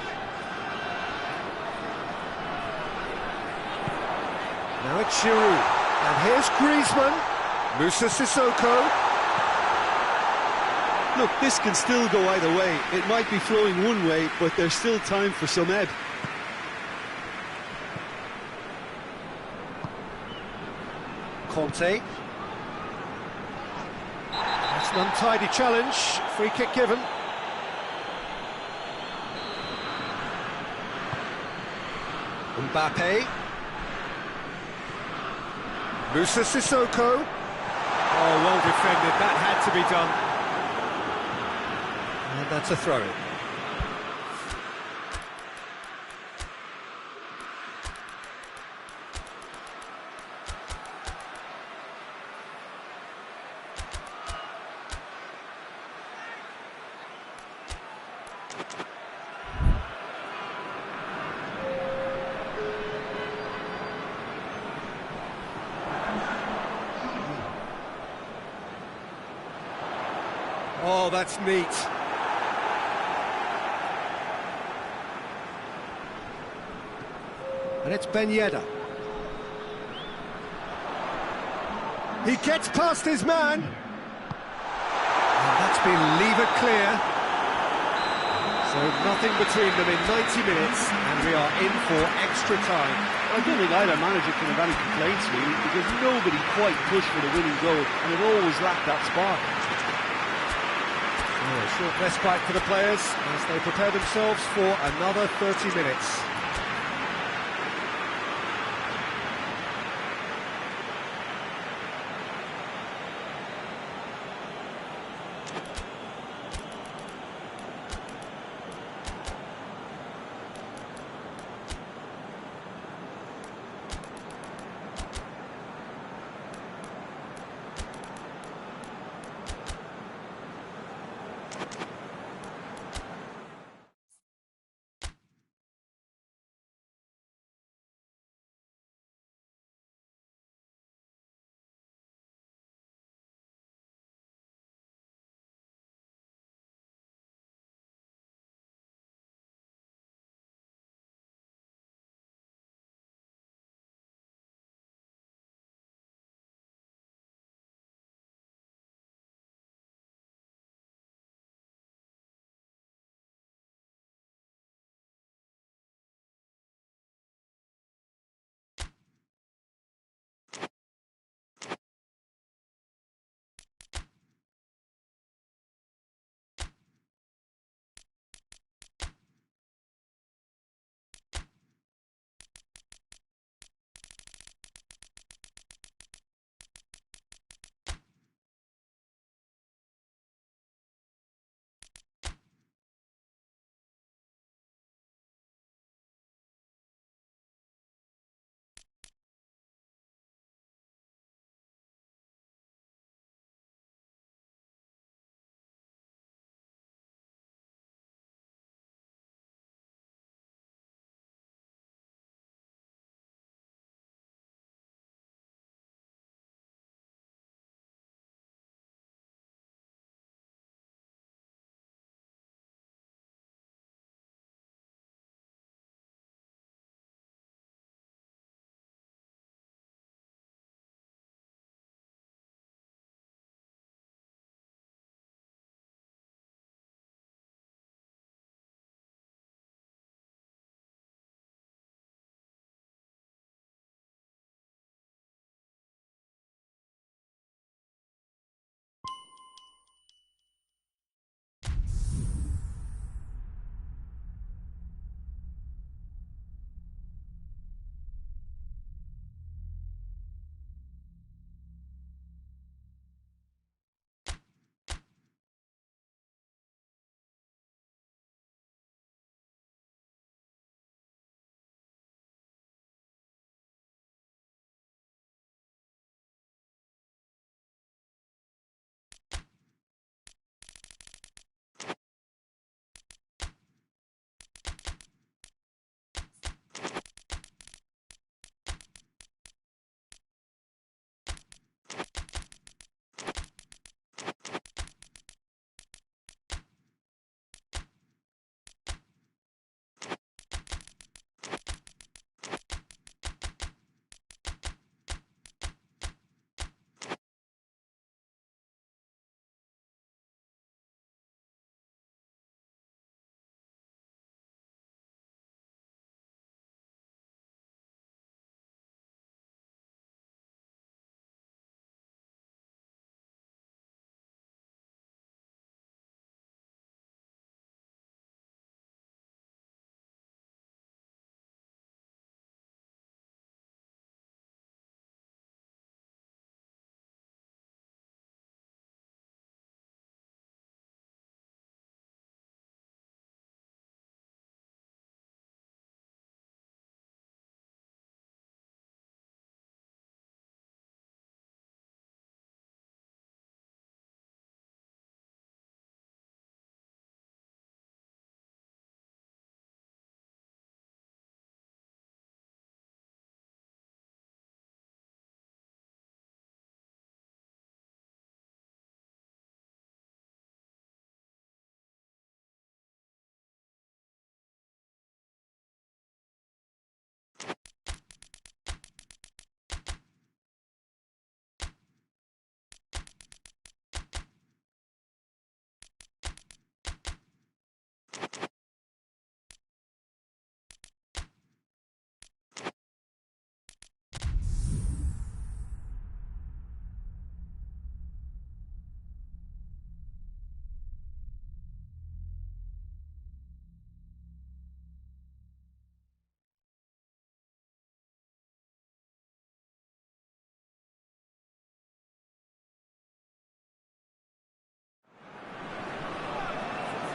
Now it's Giroud. And here's Griezmann. Moussa Sissoko. Look, this can still go either way. It might be flowing one way, but there's still time for some ebb. Conte. That's an untidy challenge. Free kick given. Mbappe. Moussa Sissoko. Oh, well defended. That had to be done. And that's a throw-in. Oh, that's neat. And it's Ben Yedder. He gets past his man. And that's been levered clear. So nothing between them in 90 minutes, and we are in for extra time. I don't think either manager can have any complaints, really, because nobody quite pushed for the winning goal, and it always lacked that spark. Oh, short respite for the players as they prepare themselves for another 30 minutes.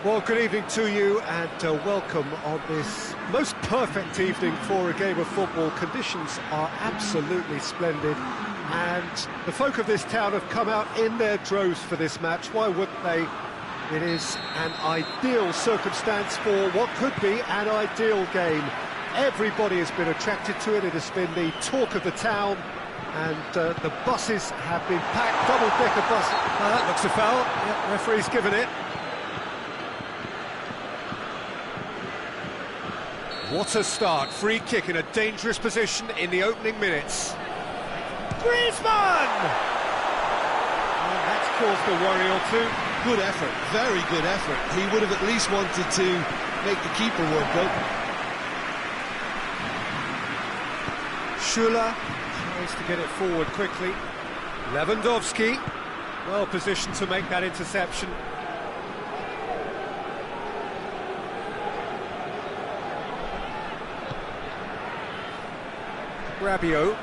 Well, good evening to you and welcome on this most perfect evening for a game of football. Conditions are absolutely splendid and the folk of this town have come out in their droves for this match. Why wouldn't they? It is an ideal circumstance for what could be an ideal game. Everybody has been attracted to it. It has been the talk of the town and the buses have been packed, double-decker bus. That looks a foul. Yep, referee's given it. What a start, free kick in a dangerous position in the opening minutes. Griezmann! And that's caused a worry or two. Good effort, very good effort. He would have at least wanted to make the keeper work out. Schuller tries to get it forward quickly. Lewandowski, well positioned to make that interception. Rabiot,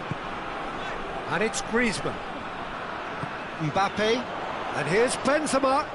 and it's Griezmann. Mbappe, and here's Benzema.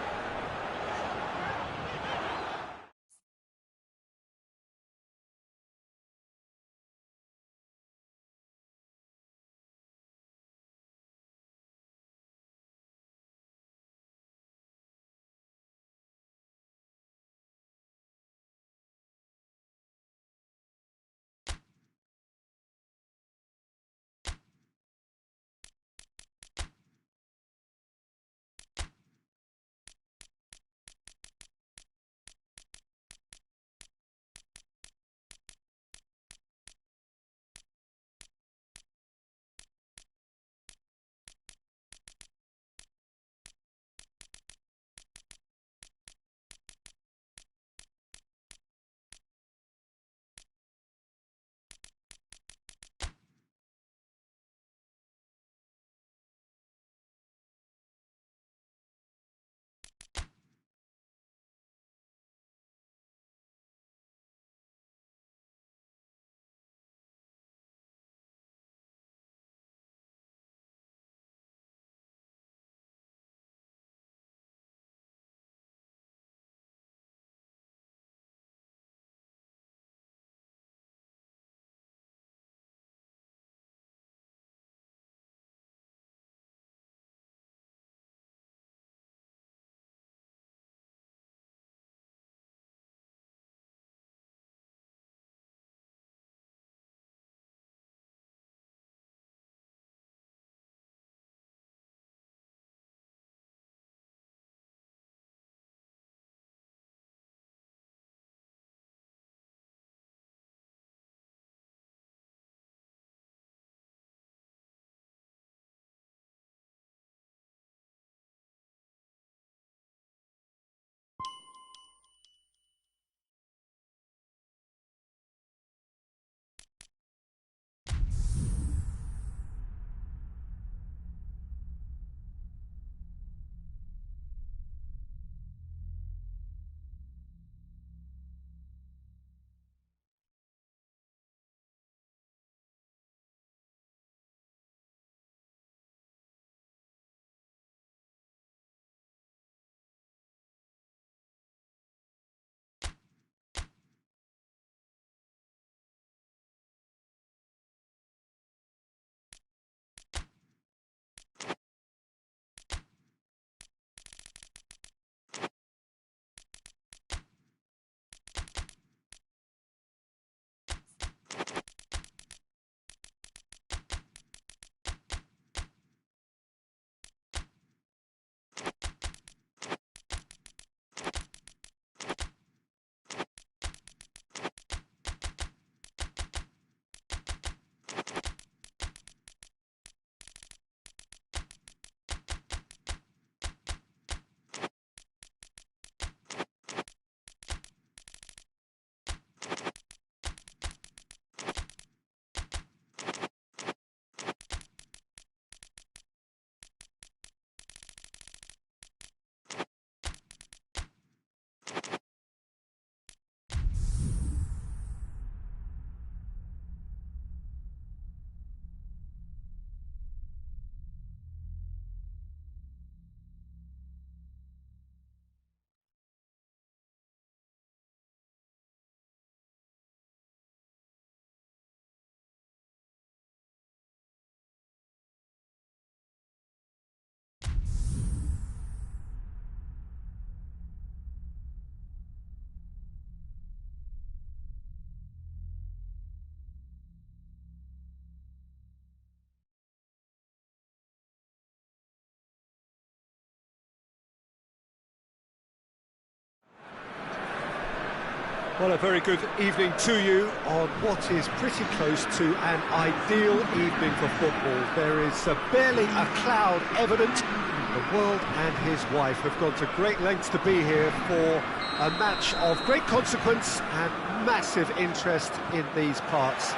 Well, a very good evening to you on what is pretty close to an ideal evening for football. There is barely a cloud evident. The world and his wife have gone to great lengths to be here for a match of great consequence and massive interest in these parts.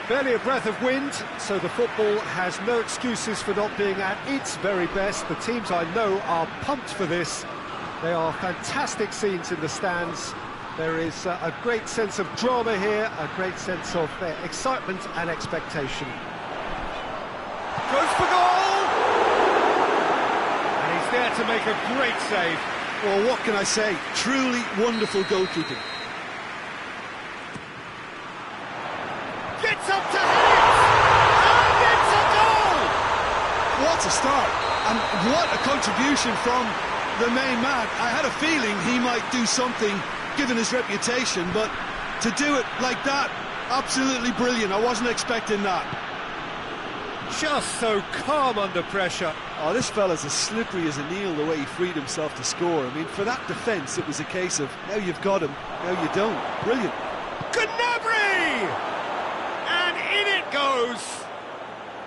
Barely a breath of wind, so the football has no excuses for not being at its very best. The teams I know are pumped for this. They are fantastic scenes in the stands. There is a great sense of drama here, a great sense of excitement and expectation. Goes for goal! And he's there to make a great save. Well, what can I say? Truly wonderful goalkeeping. Gets up to hit! And it's a goal! What a start! And what a contribution from the main man. I had a feeling he might do something given his reputation, but to do it like that, absolutely brilliant. I wasn't expecting that. Just so calm under pressure. Oh, this fella's as slippery as an eel the way he freed himself to score. I mean, for that defence, it was a case of now you've got him, now you don't. Brilliant. Gnabry! And in it goes.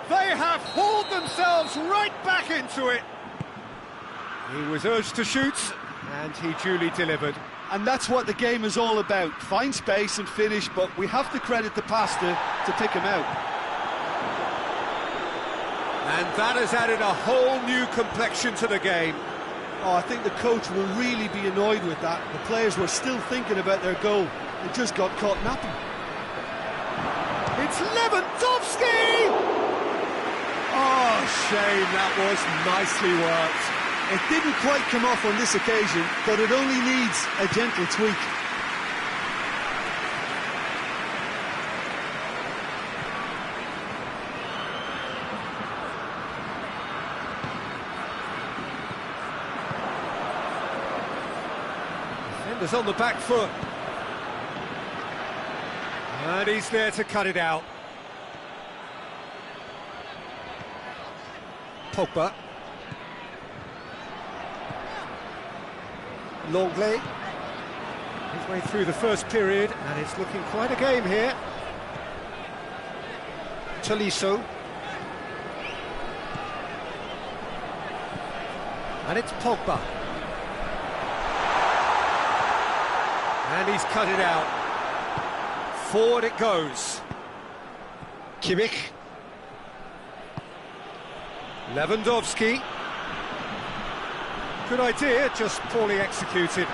They have hauled themselves right back into it. He was urged to shoot, and he duly delivered. And that's what the game is all about. Find space and finish, but we have to credit the passer to pick him out. And that has added a whole new complexion to the game. Oh, I think the coach will really be annoyed with that. The players were still thinking about their goal. They just got caught napping. It's Lewandowski! Oh, shame, that was nicely worked. It didn't quite come off on this occasion, but it only needs a gentle tweak. Defender's on the back foot. And he's there to cut it out. Pogba. Longley, his way through the first period, and it's looking quite a game here. Tolisso. And it's Pogba. And he's cut it out. Forward it goes. Kimmich. Lewandowski. Good idea, just poorly executed.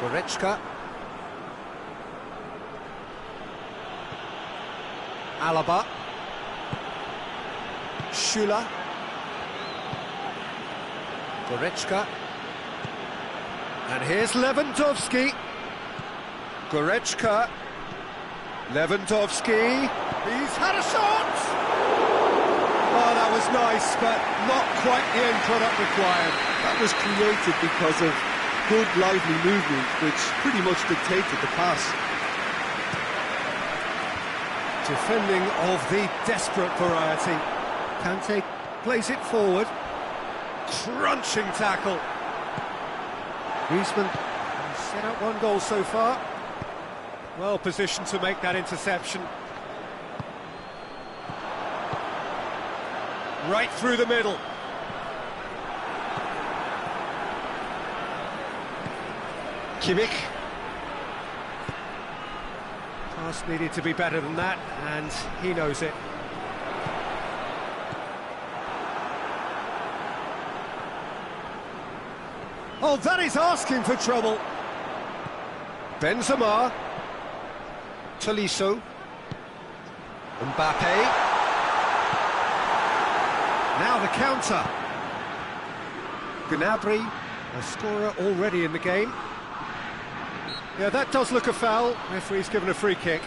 Goretzka. Alaba. Schüller. Goretzka. And here's Lewandowski. Goretzka. Lewandowski, he's had a shot! Oh, that was nice, but not quite the end product required. That was created because of good, lively movement, which pretty much dictated the pass. Defending of the desperate variety. Kante plays it forward. Crunching tackle. Griezmann has set up one goal so far. Well positioned to make that interception. Right through the middle. Kimmich. Pass needed to be better than that, and he knows it. Oh, that is asking for trouble. Benzema. Tolisso. Mbappe. Now the counter. Gnabry, a scorer already in the game. Yeah, that does look a foul. Referee's given a free kick.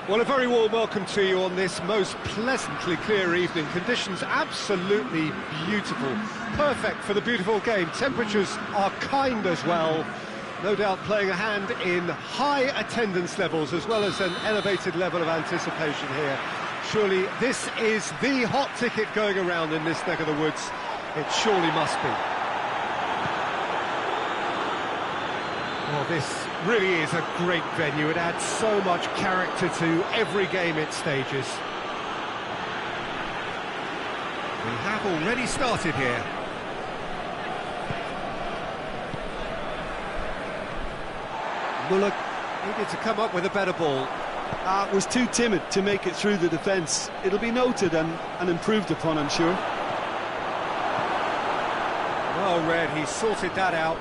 Well, a very warm welcome to you on this most pleasantly clear evening. Conditions absolutely beautiful. Perfect for the beautiful game. Temperatures are kind as well. No doubt playing a hand in high attendance levels as well as an elevated level of anticipation here. Surely this is the hot ticket going around in this neck of the woods. It surely must be. Well, this really is a great venue. It adds so much character to every game it stages. We have already started here. Muller needed to come up with a better ball. Was too timid to make it through the defence. It'll be noted and improved upon, I'm sure. Well read, he sorted that out.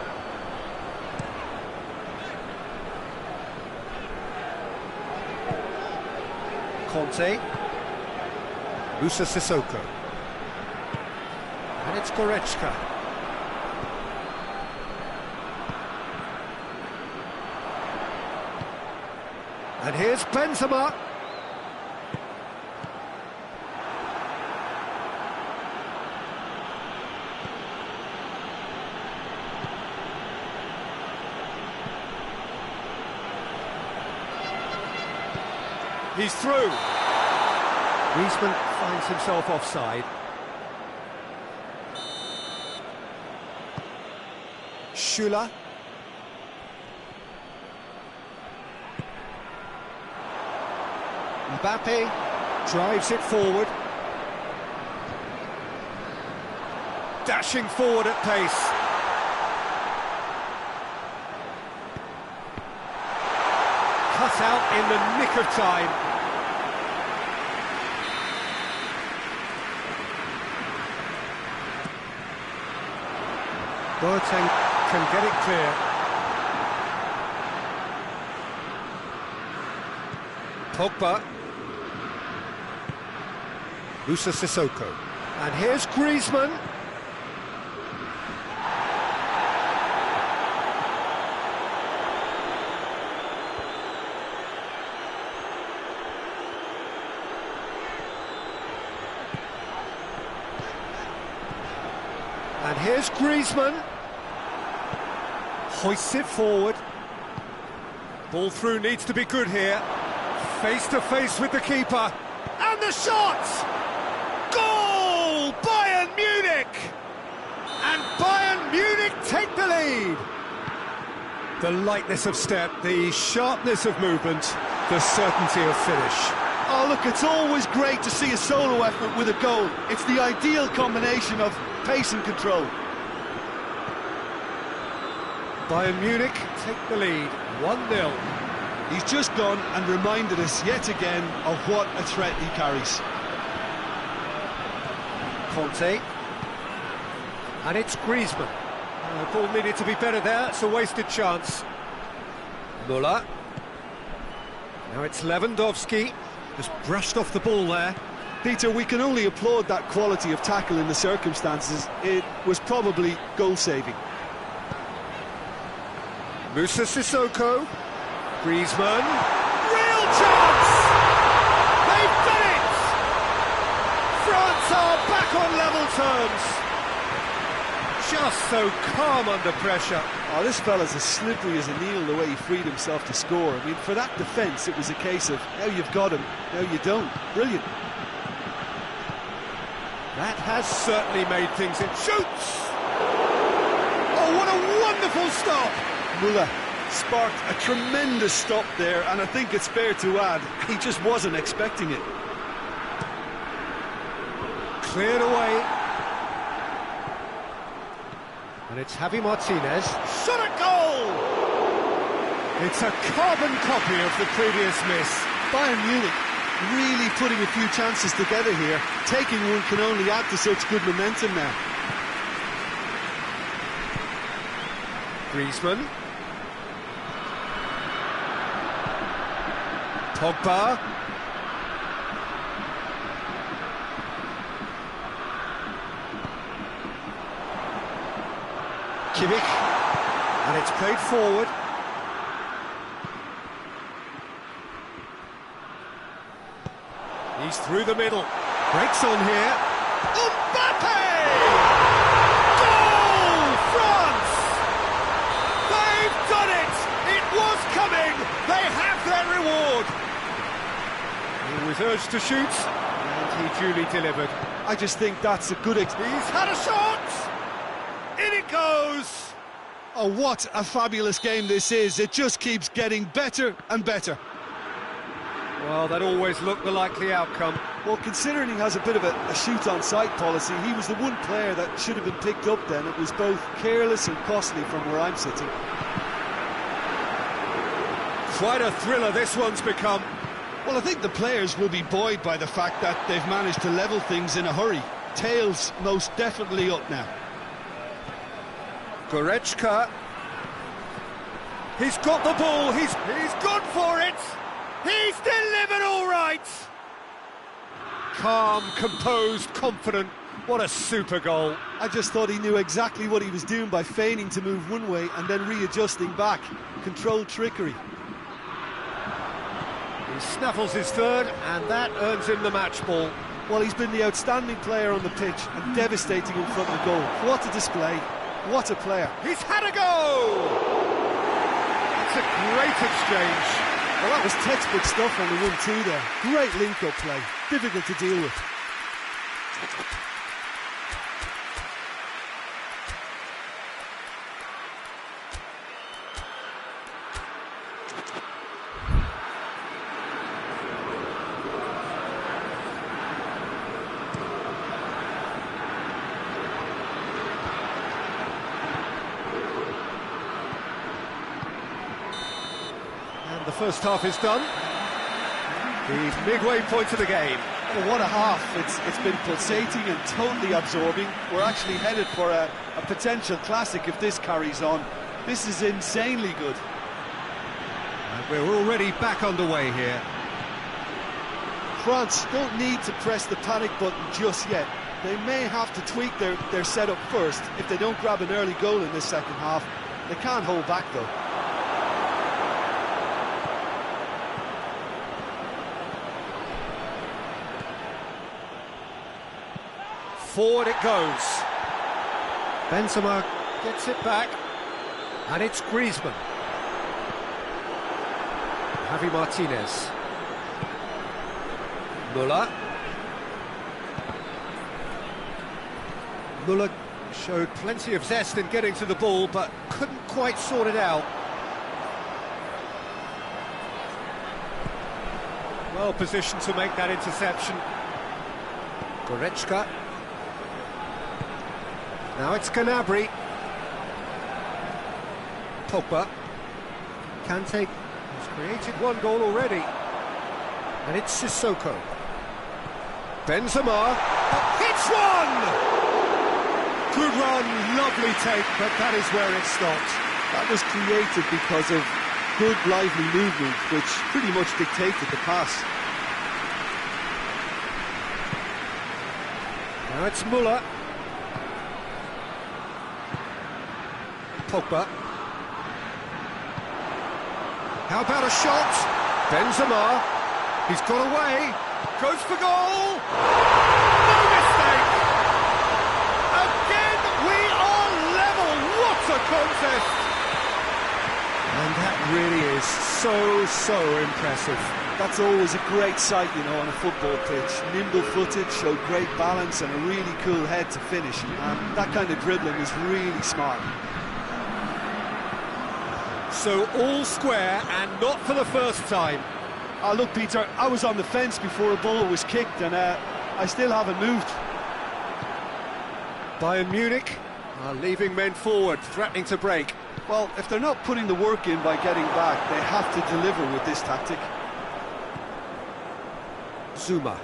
Conte, Musa Sissoko, and it's Goretzka. And here's Benzema. He's through. Griezmann finds himself offside. Schüller. Mbappe drives it forward. Dashing forward at pace. Cut out in the nick of time. Boateng can get it clear. Pogba. Musa Sissoko. And here's Griezmann. And here's Griezmann. Hoists it forward. Ball through needs to be good here. Face to face with the keeper. And the shot! Goal! Bayern Munich! And Bayern Munich take the lead. The lightness of step, the sharpness of movement, the certainty of finish. Oh, look, it's always great to see a solo effort with a goal. It's the ideal combination of pace and control. Bayern Munich take the lead, 1-0. He's just gone and reminded us yet again of what a threat he carries. Conte. And it's Griezmann. The ball needed to be better there, it's a wasted chance. Muller. Now it's Lewandowski. Just brushed off the ball there. Peter, we can only applaud that quality of tackle in the circumstances. It was probably goal-saving. Musa Sissoko. Griezmann. Real chance! They've done it! France are back on level terms. Just so calm under pressure. Oh, this fella's as slippery as a needle the way he freed himself to score. I mean, for that defence, it was a case of, now you've got him, now you don't. Brilliant. That has certainly made things... It shoots! Oh, what a wonderful stop! Muller sparked a tremendous stop there, and I think it's fair to add, he just wasn't expecting it. Cleared away. And it's Javi Martinez. Shot at goal! It's a carbon copy of the previous miss. Bayern Munich really putting a few chances together here. Taking one can only add to such good momentum now. Griezmann. Pogba. Kimmich. And it's played forward. He's through the middle. Breaks on here. Mbappe! Goal! France! They've done it! It was coming! They have their reward! He was urged to shoot, and he duly delivered. I just think that's a good He's had a shot! In it goes! Oh, what a fabulous game this is. It just keeps getting better and better. Well, that always looked the likely outcome. Well, considering he has a bit of a shoot-on-sight policy, he was the one player that should have been picked up then. It was both careless and costly from where I'm sitting. Quite a thriller this one's become. Well, I think the players will be buoyed by the fact that they've managed to level things in a hurry. Tails most definitely up now. Goretzka. He's got the ball, he's gone for it! He's delivered all right! Calm, composed, confident. What a super goal. I just thought he knew exactly what he was doing by feigning to move one way and then readjusting back. Controlled trickery. He snaffles his third, and that earns him the match ball. Well, he's been the outstanding player on the pitch and devastating in front of the goal. What a display. What a player. He's had a go! It's a great exchange. Well, that was textbook stuff on the 1-2 there. Great link-up play. Difficult to deal with. The first half is done. The midway point of the game. Well, what a half. It's been pulsating and totally absorbing. We're actually headed for a potential classic if this carries on. This is insanely good. And we're already back underway here. France don't need to press the panic button just yet. They may have to tweak their setup first if they don't grab an early goal in this second half. They can't hold back though. Forward it goes. Benzema gets it back. And it's Griezmann. Javi Martinez. Müller. Müller showed plenty of zest in getting to the ball, but couldn't quite sort it out. Well positioned to make that interception. Goretzka. Now it's Gnabry. Pogba. Kante has created one goal already. And it's Sissoko. Benzema hits one! Good run, lovely take, but that is where it stopped. That was created because of good lively movement, which pretty much dictated the pass. Now it's Müller. Pogba. How about a shot? Benzema. He's got away. Goes for goal. No mistake. Again, we are level. What a contest. And that really is so impressive. That's always a great sight, you know, on a football pitch. Nimble-footed, showed great balance and a really cool head to finish. And that kind of dribbling is really smart. So all square and not for the first time. Look, Peter, I was on the fence before a ball was kicked, and I still haven't moved. Bayern Munich are leaving men forward, threatening to break. Well, if they're not putting the work in by getting back, they have to deliver with this tactic. Zuma.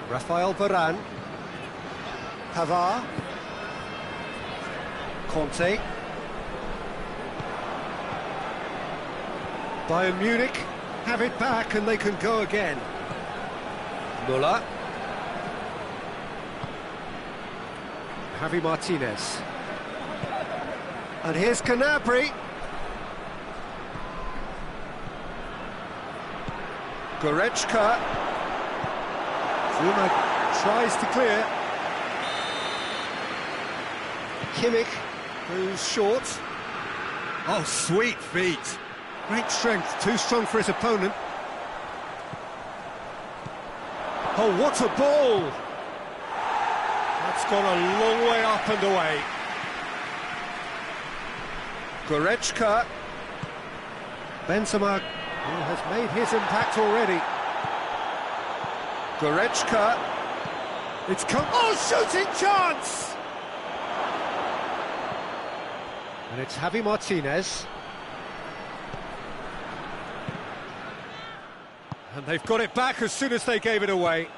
Rafael Varane. Pavard. Conte. Bayern Munich have it back and they can go again. Müller. Javi Martinez. And here's Gnabry. Goretzka. Zuma tries to clear. Kimmich, who's short. Oh, sweet feet. Great strength, too strong for his opponent. Oh, what a ball! That's gone a long way up and away. Goretzka. Benzema, who has made his impact already. Goretzka. It's come... Oh, shooting chance! And it's Javi Martinez. And they've got it back as soon as they gave it away.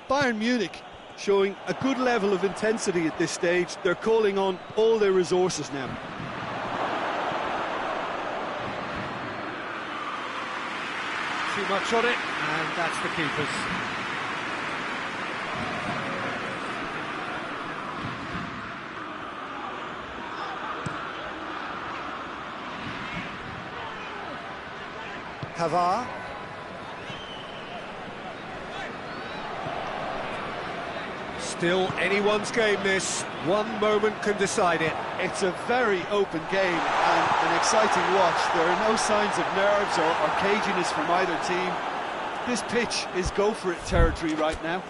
Bayern Munich showing a good level of intensity at this stage. They're calling on all their resources now. Too much on it, and that's the keeper's. Pavard. Still anyone's game, this. One moment can decide it. It's a very open game and an exciting watch. There are no signs of nerves or caginess from either team. This pitch is go-for-it territory right now.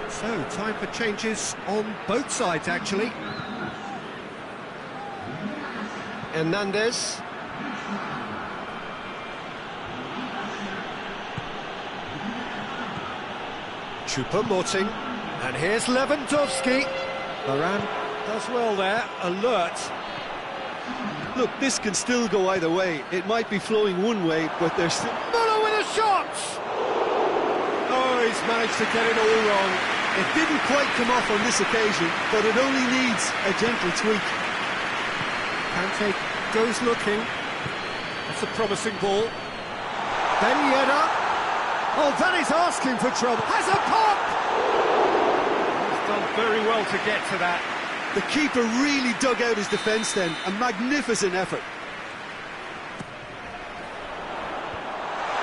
So, time for changes on both sides, actually. Hernandez. Choupo-Moting. And here's Lewandowski. Varane does well there, alert. Look, this can still go either way. It might be flowing one way, but there's still... Müller with a shot! Oh, he's managed to get it all wrong. It didn't quite come off on this occasion, but it only needs a gentle tweak. Kante goes looking. That's a promising ball. Ben Yedder. Oh, that is asking for trouble. Has a pop! He's done very well to get to that. The keeper really dug out his defence then. A magnificent effort.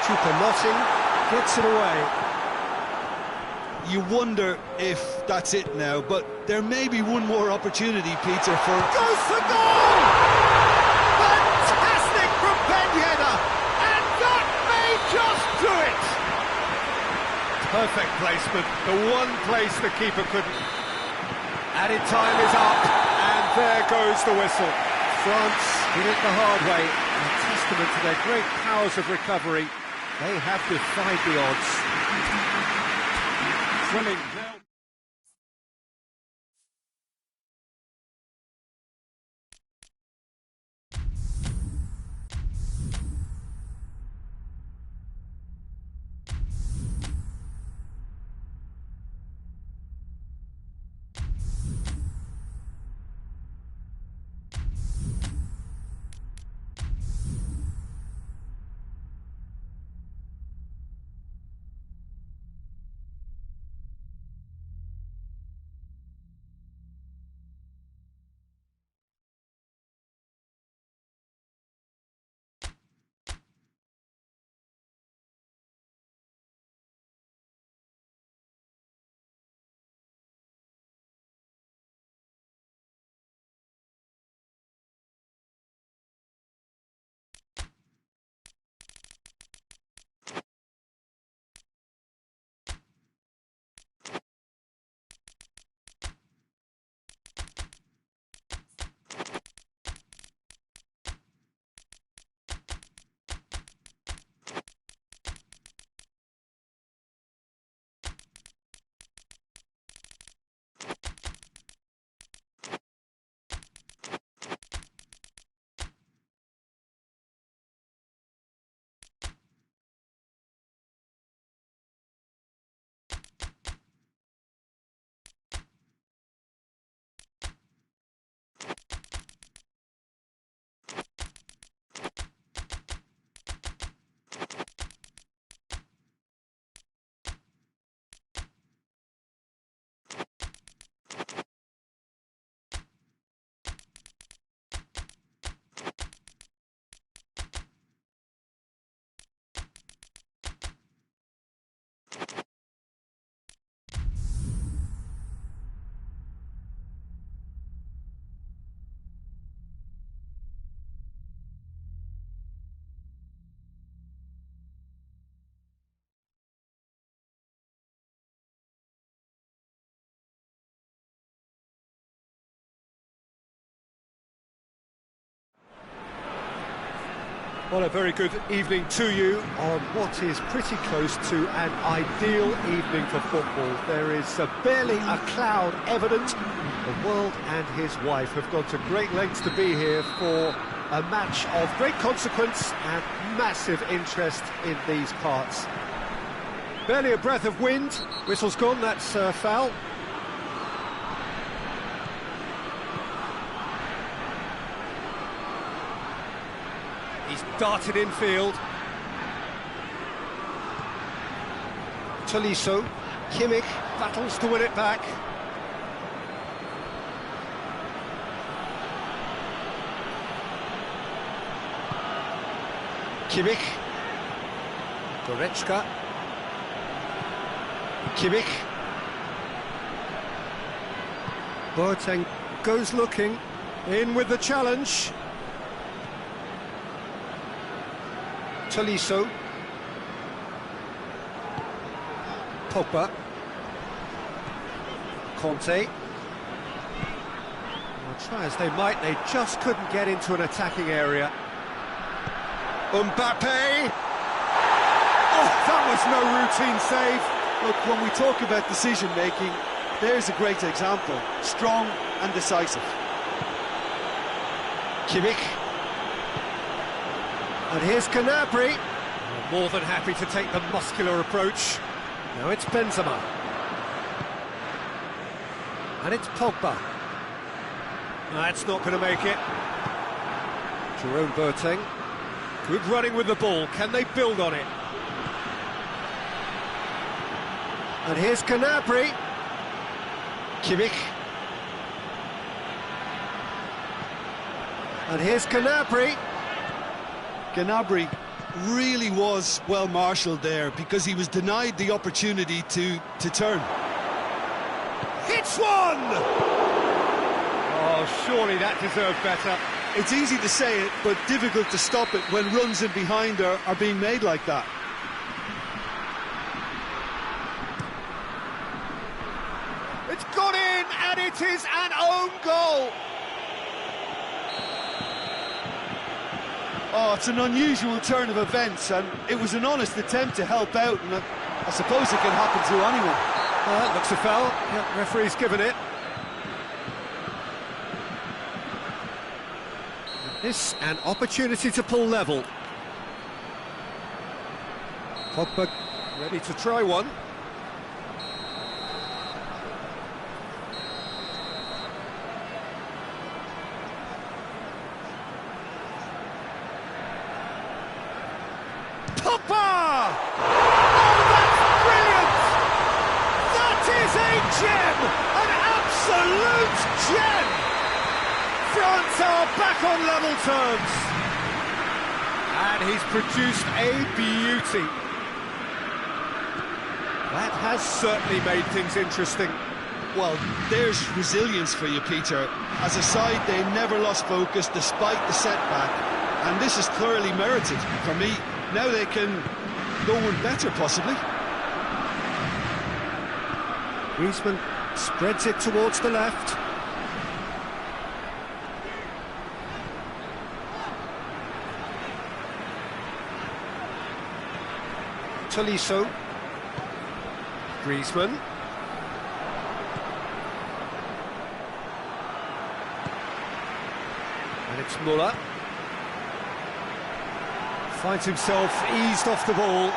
Choupo-Moting gets it away. You wonder if that's it now, but there may be one more opportunity, Peter, for... Goes for goal! Fantastic from Ben Yedder! And that may just do it! Perfect placement, the one place the keeper couldn't. Added time is up, and there goes the whistle. France did it the hard way, a testament to their great powers of recovery. They have defied the odds. Thrilling. Well, a very good evening to you on what is pretty close to an ideal evening for football. There is barely a cloud evident. The world and his wife have gone to great lengths to be here for a match of great consequence and massive interest in these parts. Barely a breath of wind. Whistle's gone, that's foul. He's darted infield. Tolisso, Kimmich battles to win it back. Kimmich, Goretzka, Kimmich. Boateng goes looking, in with the challenge. Tolisso, Pogba, Conte. Well, try as they might, they just couldn't get into an attacking area. Mbappe! Oh, that was no routine save. Look, when we talk about decision-making, there's a great example. Strong and decisive. Kimmich. And here's Gnabry. More than happy to take the muscular approach. Now it's Benzema. And it's Pogba. That's not going to make it. Jerome Boateng. Good running with the ball. Can they build on it? And here's Gnabry. Kimmich. And here's Gnabry. Gnabry really was well marshalled there because he was denied the opportunity to turn. Hits one! Oh, surely that deserved better. It's easy to say it, but difficult to stop it when runs in behind are being made like that. It's gone in, and it is an own goal! Oh, it's an unusual turn of events, and it was an honest attempt to help out, and I suppose it can happen to anyone. Well, that looks a foul. Yep, referee's given it. This an opportunity to pull level. Pogba ready to try one. Pogba! Oh, that's brilliant! That is a gem! An absolute gem! France are back on level terms. And he's produced a beauty. That has certainly made things interesting. Well, there's resilience for you, Peter. As a side, they never lost focus despite the setback, and this is thoroughly merited. For me, now they can go one better, possibly. Griezmann spreads it towards the left. Tolisso. Griezmann. And it's Müller. Finds himself eased off the ball.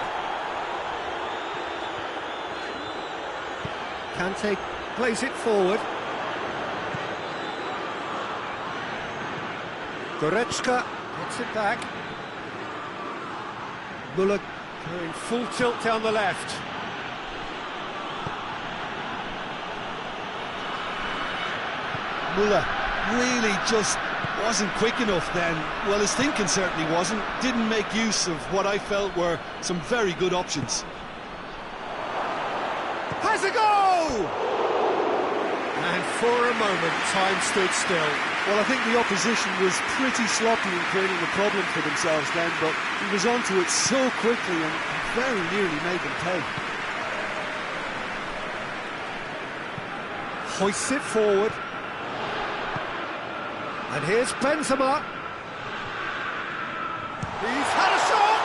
Kante plays it forward. Goretzka gets it back. Müller going full tilt down the left. Müller really just wasn't quick enough then. Well, his thinking certainly wasn't. Didn't make use of what I felt were some very good options. Has a go! And for a moment, time stood still. Well, I think the opposition was pretty sloppy in creating a problem for themselves then, but he was onto it so quickly and very nearly made them pay. Hoists it forward. And here's Benzema. He's had a shot!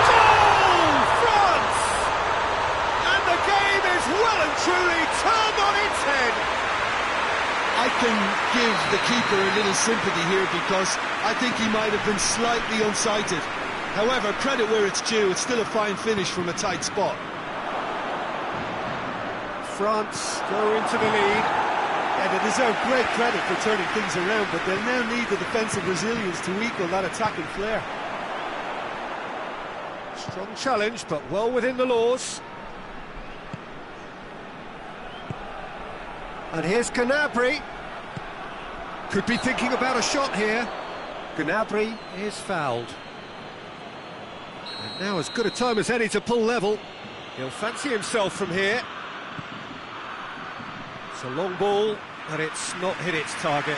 Goal! France! And the game is well and truly turned on its head. I can give the keeper a little sympathy here because I think he might have been slightly unsighted. However, credit where it's due, it's still a fine finish from a tight spot. France go into the lead. Yeah, they deserve great credit for turning things around, but they'll now need the defensive resilience to equal that attacking flair. Strong challenge, but well within the laws. And here's Gnabry. Could be thinking about a shot here. Gnabry is fouled. And now as good a time as any to pull level. He'll fancy himself from here. It's a long ball, and it's not hit its target.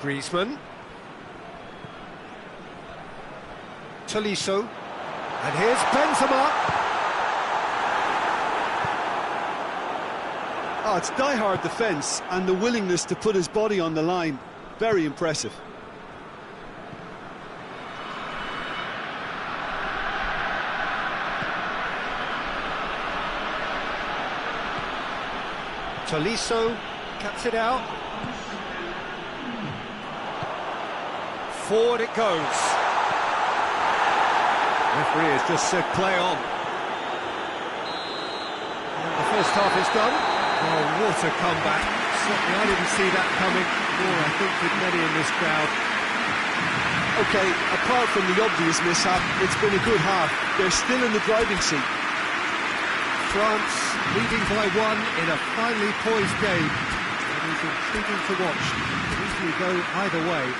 Griezmann. Tolisso. And here's Benzema. Oh, it's die-hard defence and the willingness to put his body on the line. Very impressive. Tolisso cuts it out. Forward it goes. Referee has just said play on. And the first half is done. Oh, what a comeback. Certainly I didn't see that coming, nor I think did many in this crowd. OK, apart from the obvious mishap, it's been a good half. They're still in the driving seat. France leading by one in a finely poised game. It is intriguing to watch. It can easily go either way.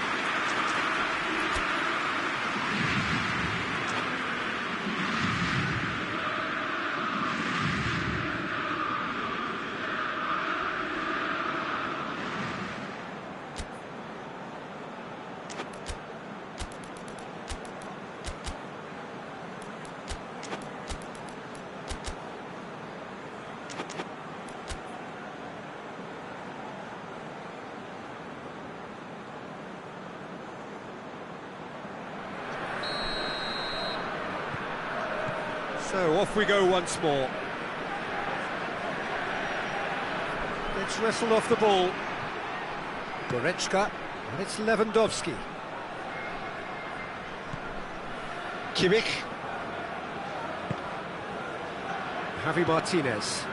So off we go once more. Gets wrestled off the ball. Goretzka, and it's Lewandowski. Kimmich. Javi Martinez.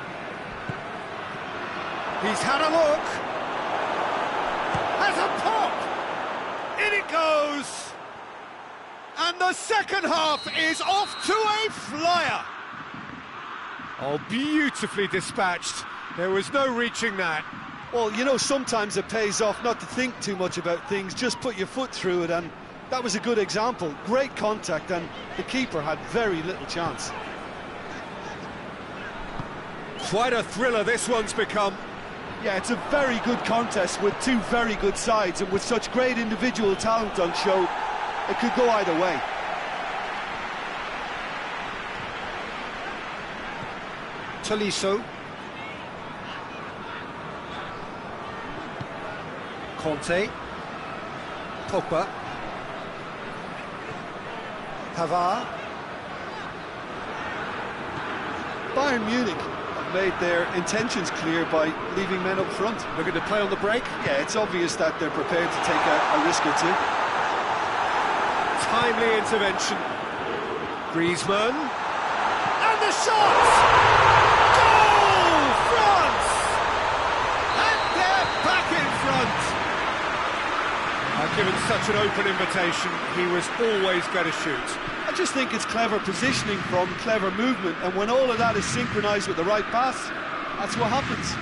He's had a look. Has a pop. In it goes. And the second half is off to a flyer. Oh, beautifully dispatched. There was no reaching that. Well, you know, sometimes it pays off not to think too much about things, just put your foot through it, and that was a good example. Great contact, and the keeper had very little chance. Quite a thriller this one's become. Yeah, it's a very good contest with two very good sides, and with such great individual talent on show, it could go either way. Tolisso. Conte. Pogba. Pavard. Bayern Munich have made their intentions clear by leaving men up front. Looking to play on the break. Yeah, it's obvious that they're prepared to take a risk or two. Timely intervention. Griezmann. And the shot! Goal! France! And they're back in front. Given such an open invitation, he was always going to shoot. I just think it's clever positioning from clever movement, and when all of that is synchronised with the right pass, that's what happens.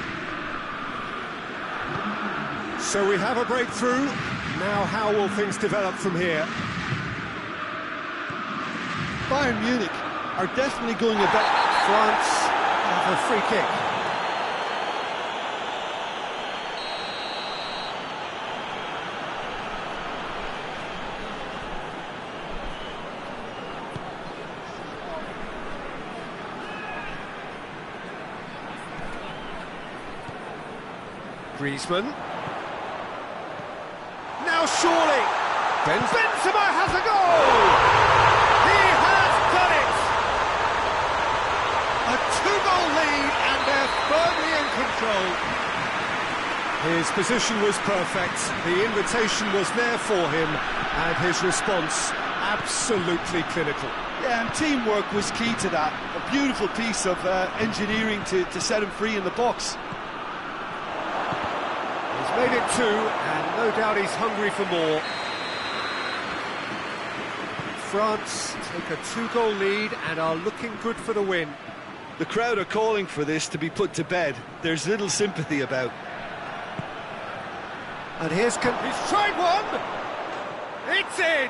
So we have a breakthrough. Now how will things develop from here? Bayern Munich are definitely going about. France have a free kick. Griezmann. Now surely, Benzema has a goal! He has done it! A two-goal lead and they're firmly in control. His position was perfect, the invitation was there for him, and his response absolutely clinical. Yeah, and teamwork was key to that. A beautiful piece of engineering to set him free in the box. He's made it two, and no doubt he's hungry for more. France take a two-goal lead and are looking good for the win. The crowd are calling for this to be put to bed. There's little sympathy about. And he's tried one! It's in!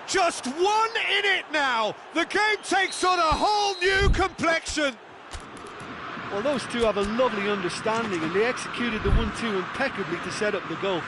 Just one in it now! The game takes on a whole new complexion! Well, those two have a lovely understanding and they executed the 1-2 impeccably to set up the goal.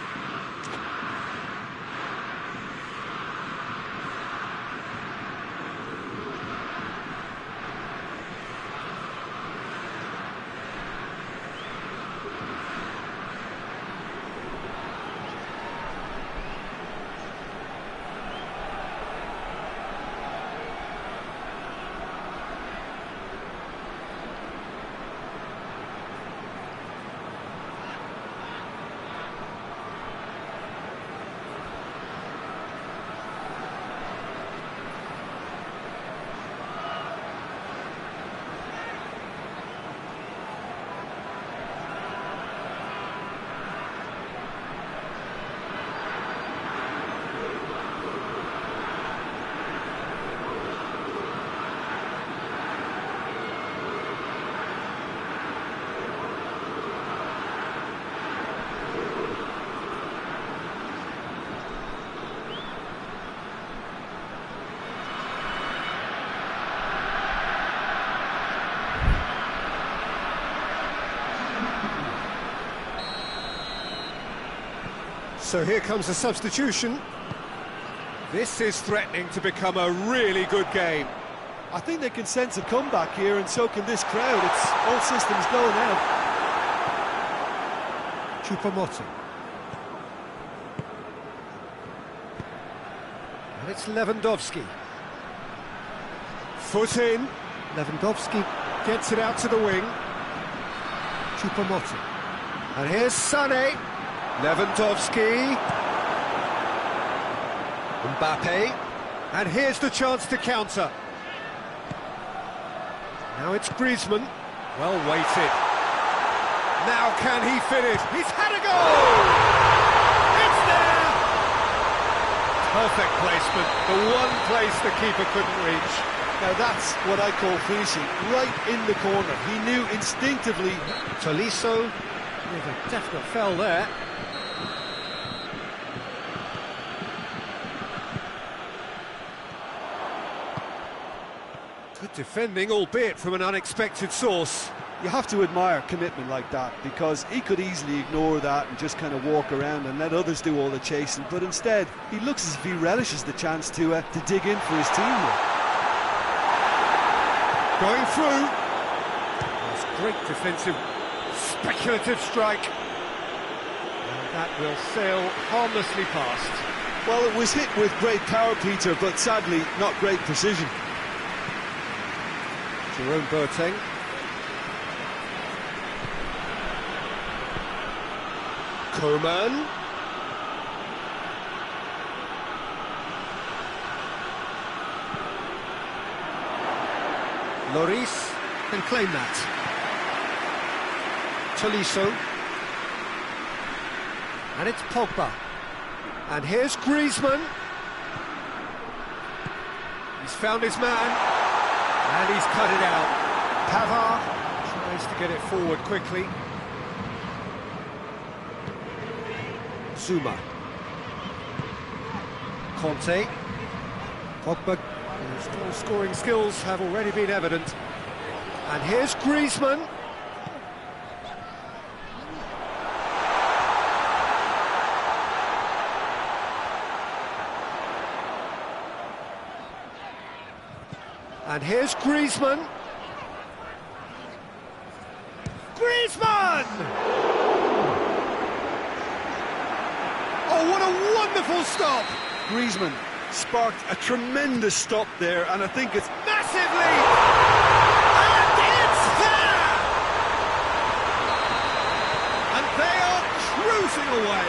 So here comes a substitution. This is threatening to become a really good game. I think they can sense a comeback here, and so can this crowd. It's all systems go now. Choupo-Moting. And it's Lewandowski. Foot in. Lewandowski gets it out to the wing. Choupo-Moting. And here's Sané. Lewandowski. Mbappe. And here's the chance to counter. Now it's Griezmann. Well weighted. Now can he finish? He's had a goal! It's there! Perfect placement. The one place the keeper couldn't reach. Now that's what I call finishing. Right in the corner. He knew instinctively. Tolisso with a definite foul there. Good defending, albeit from an unexpected source. You have to admire commitment like that, because he could easily ignore that and just kind of walk around and let others do all the chasing, but instead he looks as if he relishes the chance to dig in for his team here. Going through. That's great defensive, speculative strike. And that will sail harmlessly past. Well, it was hit with great power, Peter, but sadly not great precision. Jerome Boateng. Coman. Lloris can claim that. Tolisso. And it's Pogba. And here's Griezmann. He's found his man. And he's cut it out. Pavard tries to get it forward quickly. Zuma. Conte. Pogba, his scoring skills have already been evident. And here's Griezmann. And here's Griezmann. Griezmann! Wonderful stop! Griezmann sparked a tremendous stop there, and I think it's Massive lead! And it's there! And they are cruising away.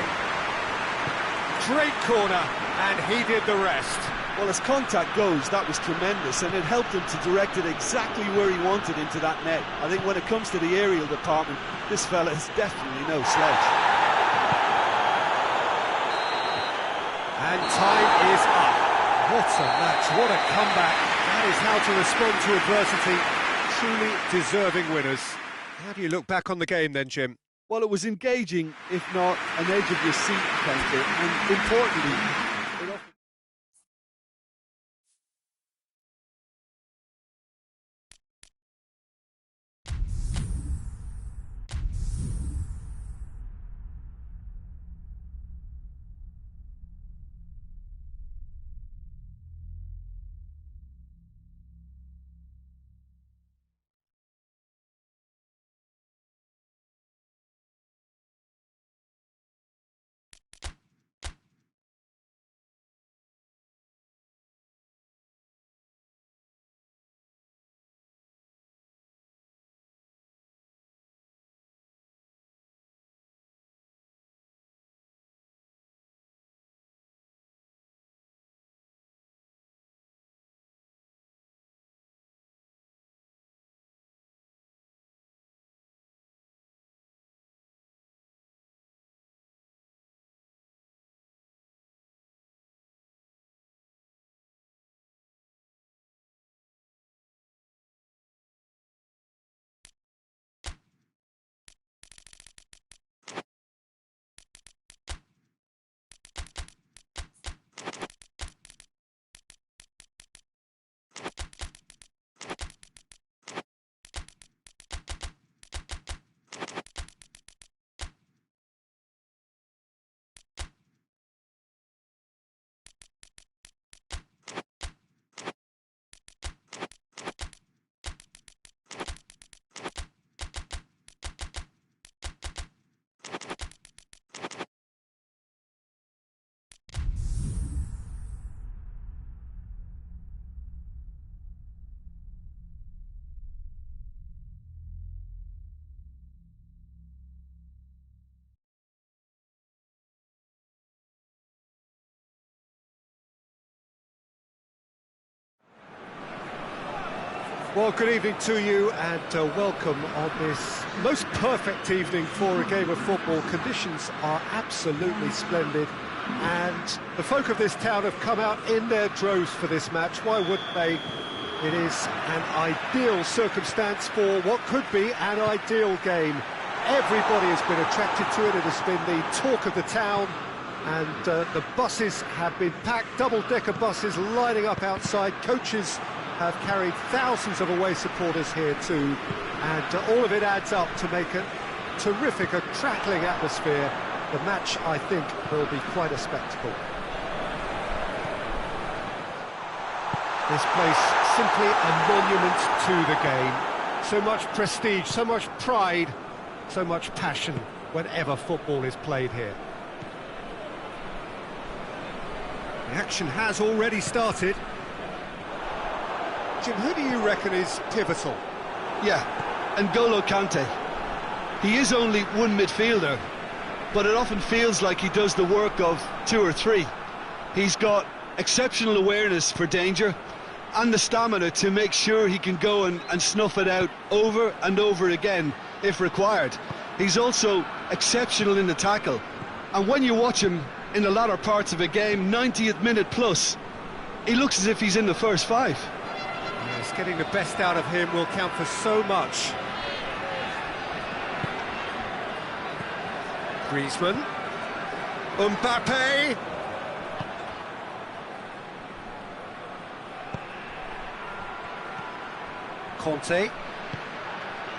Great corner, and he did the rest. well, as contact goes, that was tremendous, and it helped him to direct it exactly where he wanted into that net. I think when it comes to the aerial department, this fella is definitely no slouch. And time is up. What a match, what a comeback. That is how to respond to adversity. Truly deserving winners. How do you look back on the game then, Jim? Well, it was engaging, if not an edge of your seat counter, and importantly, it offered... Well, good evening to you and welcome on this most perfect evening for a game of football. Conditions are absolutely splendid and the folk of this town have come out in their droves for this match. Why wouldn't they? It is an ideal circumstance for what could be an ideal game. Everybody has been attracted to it. It has been the talk of the town, and the buses have been packed, double-decker buses lining up outside. Coaches have carried thousands of away supporters here too, and all of it adds up to make a terrific, a crackling atmosphere. The match, I think, will be quite a spectacle. This place, simply a monument to the game. So much prestige, so much pride, so much passion whenever football is played here. The action has already started. Jim, who do you reckon is pivotal? Yeah, N'Golo Kante. He is only one midfielder, but it often feels like he does the work of two or three. He's got exceptional awareness for danger and the stamina to make sure he can go and snuff it out over and over again if required. He's also exceptional in the tackle, and when you watch him in the latter parts of a game, 90th minute plus, he looks as if he's in the first five. Yes, getting the best out of him will count for so much. Griezmann. Mbappe. Conte.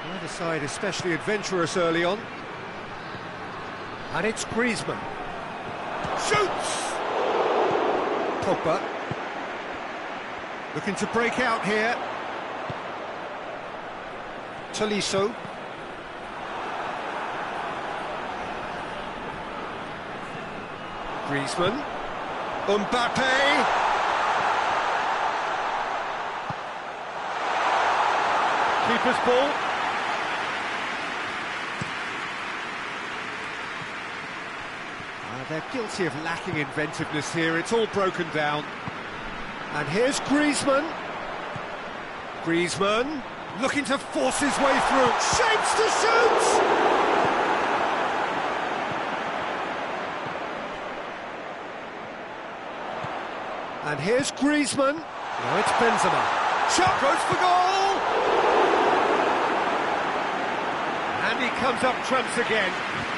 Neither side especially adventurous early on. And it's Griezmann. Shoots! Pogba. Looking to break out here. Tolisso. Griezmann. Mbappe. Keeper's ball. They're guilty of lacking inventiveness here. It's all broken down. And here's Griezmann. Griezmann looking to force his way through. Shapes to shoot! And here's Griezmann. Now it's Benzema. Shot goes for goal! And he comes up trumps again.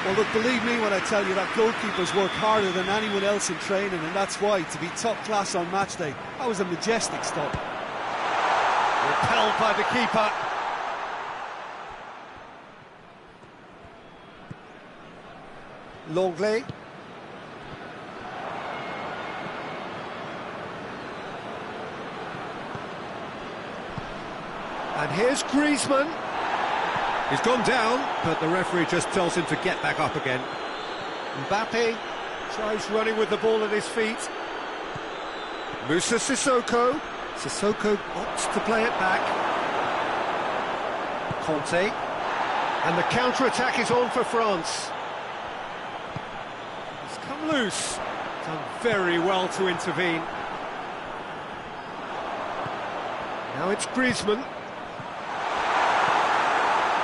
Well, look, believe me when I tell you that goalkeepers work harder than anyone else in training, and that's why, to be top class on match day, that was a majestic stop. Repelled by the keeper. Longley. And here's Griezmann. He's gone down, but the referee just tells him to get back up again. Mbappe tries running with the ball at his feet. Moussa Sissoko. Sissoko opts to play it back. Conte. And the counter-attack is on for France. He's come loose. Done very well to intervene. Now it's Griezmann.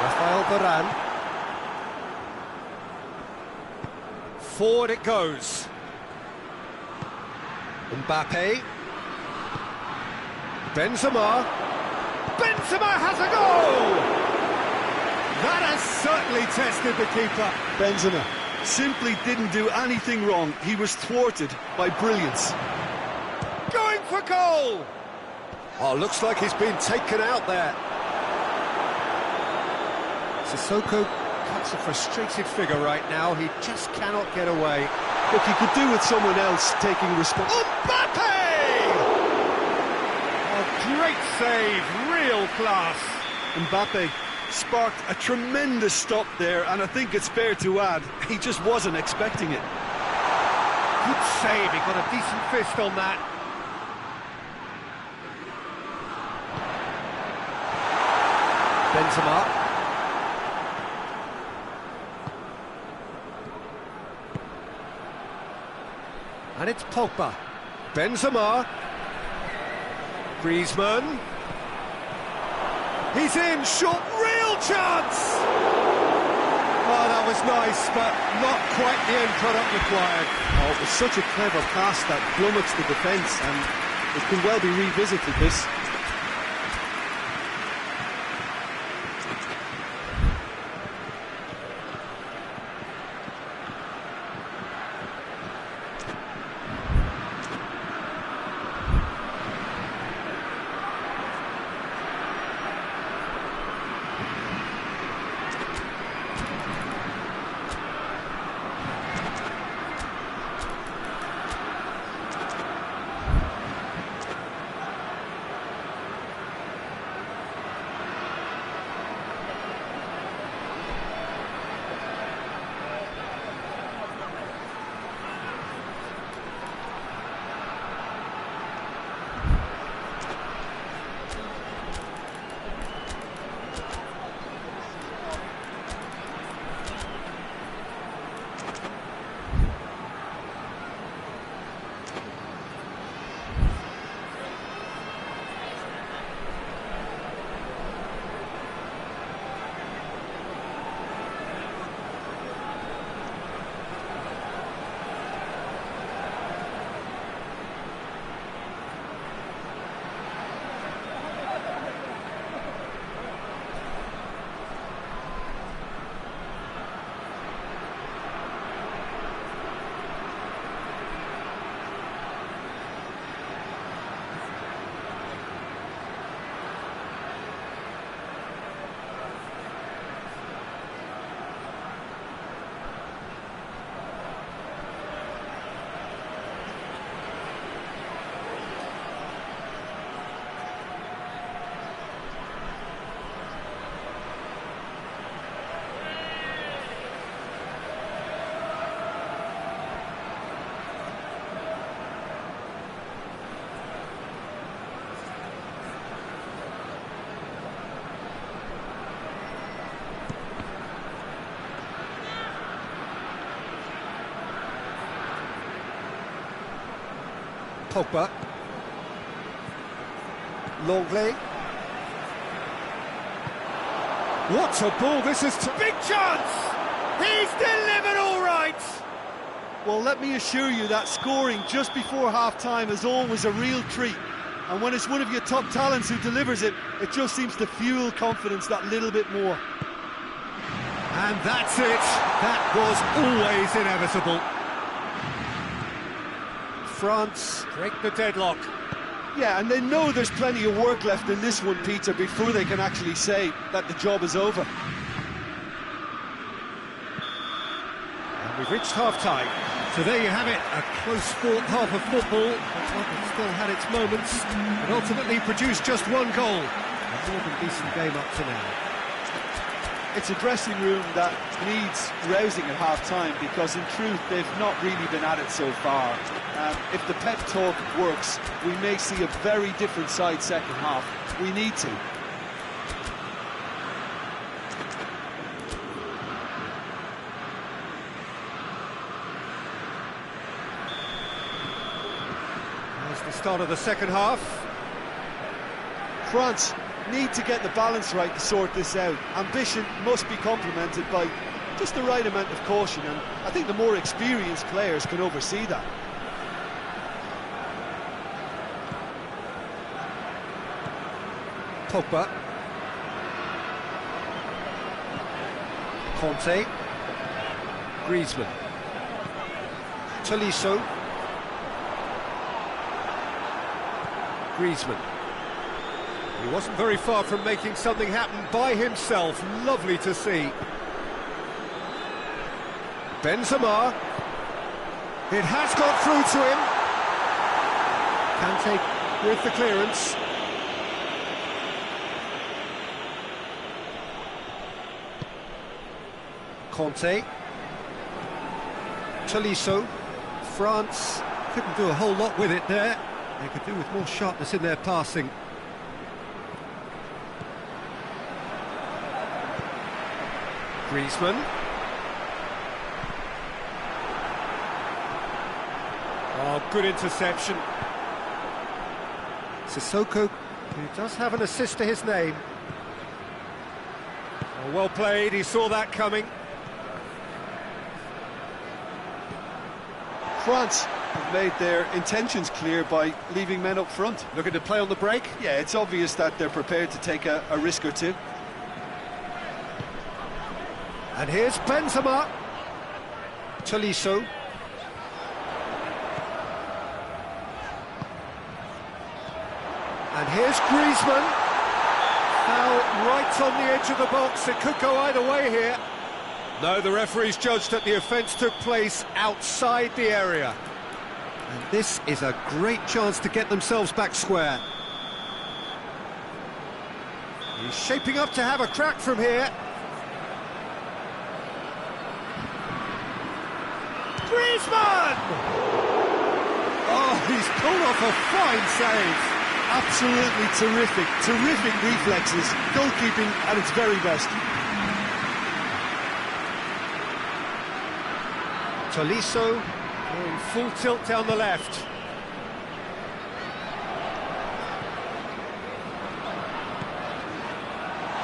Rafael Varane. Forward it goes. Mbappe. Benzema. Benzema has a goal! That has certainly tested the keeper. Benzema simply didn't do anything wrong. He was thwarted by brilliance. Going for goal! Oh, looks like he's been taken out there. Sissoko cuts a frustrated figure right now. He just cannot get away. Look, he could do with someone else taking responsibility. Mbappe! A great save, real class. Mbappe sparked a tremendous stop there, and I think it's fair to add, he just wasn't expecting it. Good save, he got a decent fist on that. Benzema. And it's Pogba. Benzema. Griezmann. He's in, shot, real chance! Oh, that was nice, but not quite the end product required. Oh, it was such a clever pass that plummets the defence, and it can well be revisited, this. Pogba. Longley. What a ball this is to... Big chance! He's delivered all right! Well, let me assure you that scoring just before half-time is always a real treat. And when it's one of your top talents who delivers it, it just seems to fuel confidence that little bit more. And that's it. That was always inevitable. France break the deadlock. Yeah, and they know there's plenty of work left in this one, Peter, before they can actually say that the job is over. And we've reached half-time. So there you have it, a close-fought half of football, but one that still had its moments, and ultimately produced just one goal. A more than decent game up to now. It's a dressing room that needs rousing at half-time, because in truth they've not really been at it so far. If the pep talk works, we may see a very different side second half. We need to. There's the start of the second half. France need to get the balance right to sort this out. Ambition must be complemented by just the right amount of caution, and I think the more experienced players can oversee that. Pogba. Conte. Griezmann. Tolisso. Griezmann. He wasn't very far from making something happen by himself. Lovely to see. Benzema. It has got through to him. Kante with the clearance. Conte. Tolisso. France couldn't do a whole lot with it there. They could do with more sharpness in their passing. Griezmann. Oh, good interception. Sissoko, who does have an assist to his name. Oh, well played, he saw that coming. France have made their intentions clear by leaving men up front. Looking to play on the break. Yeah, it's obvious that they're prepared to take a risk or two. And here's Benzema. Tolisso. And here's Griezmann. Foul right on the edge of the box. It could go either way here. No, the referee's judged that the offence took place outside the area. And this is a great chance to get themselves back square. He's shaping up to have a crack from here. Griezmann! Oh, he's pulled off a fine save. Absolutely terrific reflexes. Goalkeeping at its very best. Tolisso going full tilt down the left.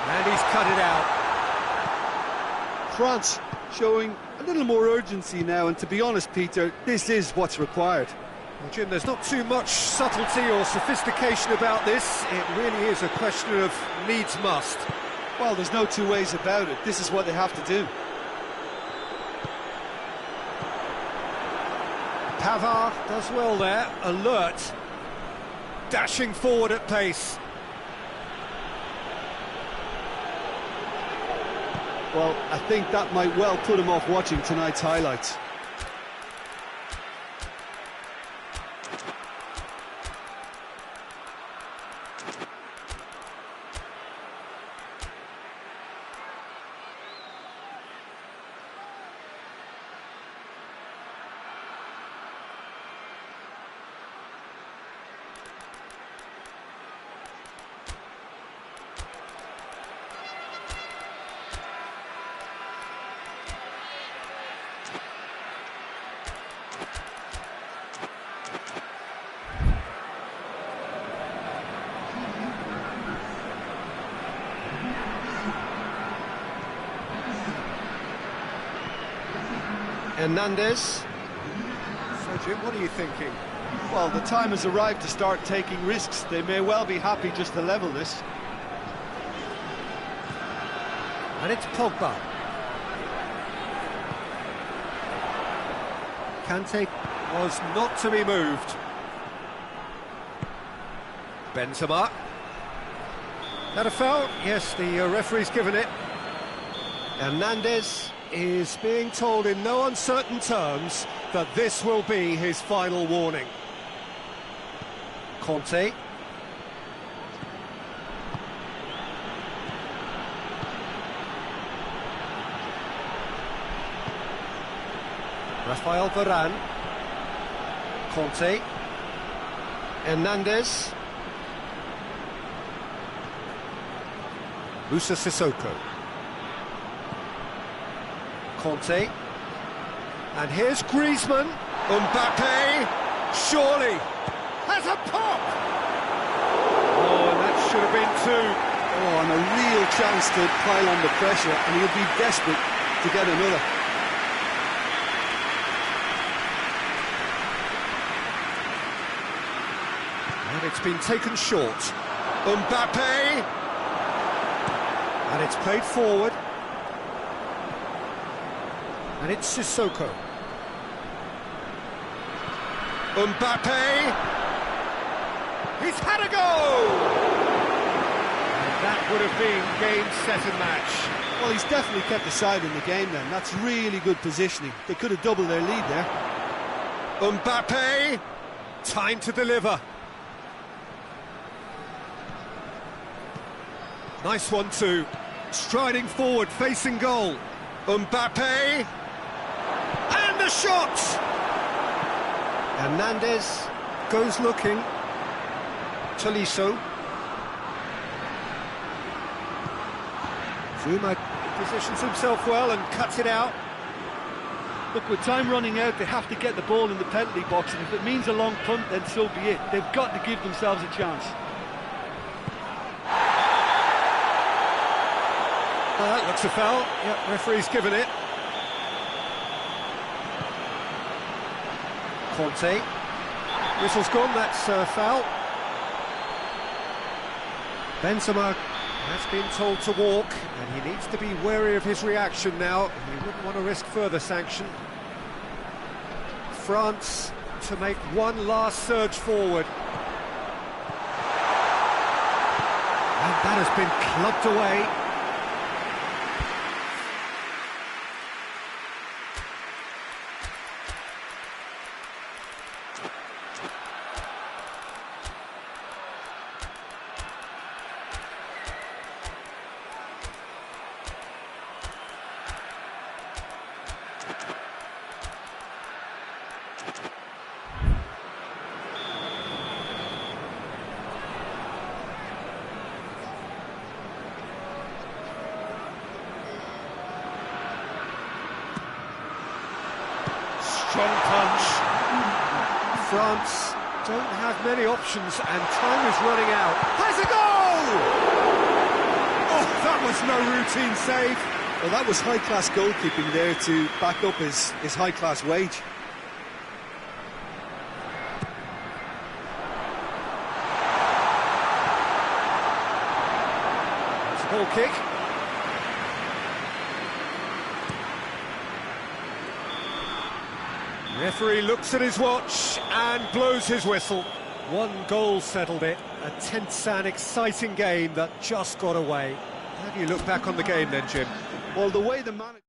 And he's cut it out. France showing a little more urgency now, and to be honest, Peter, this is what's required. Well, Jim, there's not too much subtlety or sophistication about this. It really is a question of needs must. Well, there's no two ways about it. This is what they have to do. Pavard does well there, alert, dashing forward at pace. Well, I think that might well put him off watching tonight's highlights. Hernandez. So, Jim, what are you thinking? Well, the time has arrived to start taking risks. They may well be happy just to level this. And it's Pogba. Kante was not to be moved. Benzema. That a foul? Yes, the referee's given it. Hernandez is being told in no uncertain terms that this will be his final warning. Conte. Rafael Varane. Conte. Hernandez. Musa Sissoko. Conte. And here's Griezmann. Mbappe. Surely. Has a pop! Oh, and that should have been two. Oh, and a real chance to pile on the pressure, and he'll be desperate to get another. And it's been taken short. Mbappe! And it's played forward. And it's Sissoko. Mbappe! He's had a go! And that would have been game, set and match. Well, he's definitely kept the side in the game then. That's really good positioning. They could have doubled their lead there. Mbappe! Time to deliver. Nice one too. Striding forward, facing goal. Mbappe! And the shot! Hernandez goes looking. Tolisso. Zuma positions himself well and cuts it out. Look, with time running out, they have to get the ball in the penalty box, and if it means a long punt, then so be it. They've got to give themselves a chance. That looks a foul. Yep, referee's given it. Conte. Whistle's gone, that's a foul. Benzema has been told to walk, and he needs to be wary of his reaction now. He wouldn't want to risk further sanction. France to make one last surge forward. And that has been clubbed away. Strong punch. France don't have many options and time is running out. Has a goal! Oh, that was no routine save. Well, that was high-class goalkeeping there to back up his high-class wage. It's a goal kick. Referee looks at his watch and blows his whistle. One goal settled it. A tense and exciting game that just got away. How do you look back on the game then, Jim? Well, the way the manager...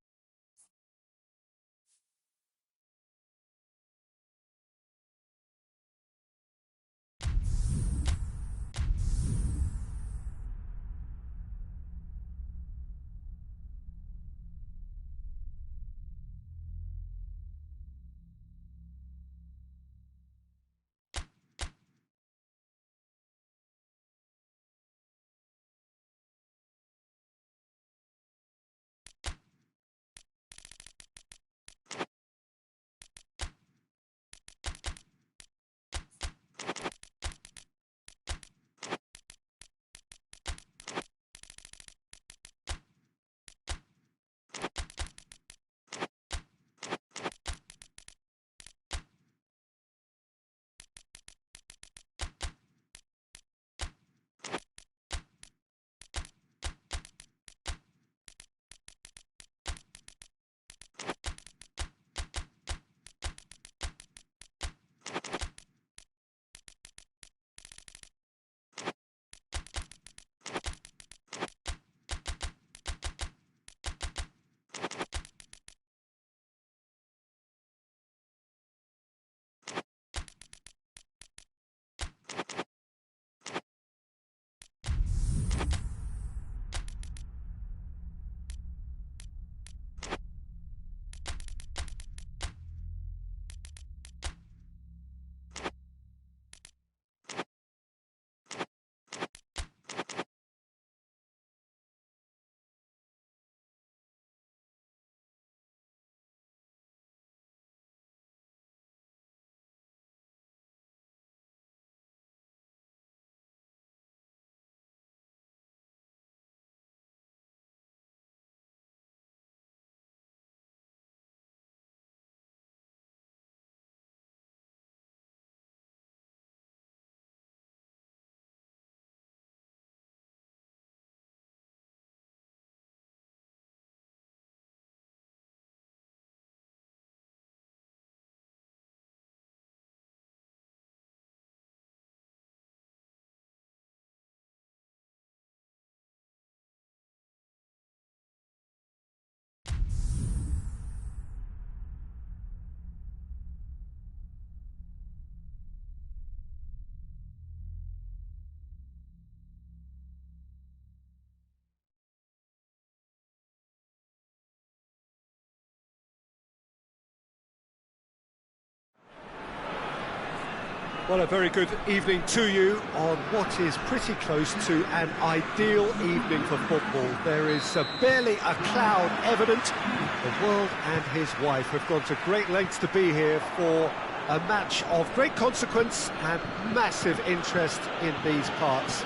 Well, a very good evening to you on what is pretty close to an ideal evening for football. There is barely a cloud evident. The world and his wife have gone to great lengths to be here for a match of great consequence and massive interest in these parts.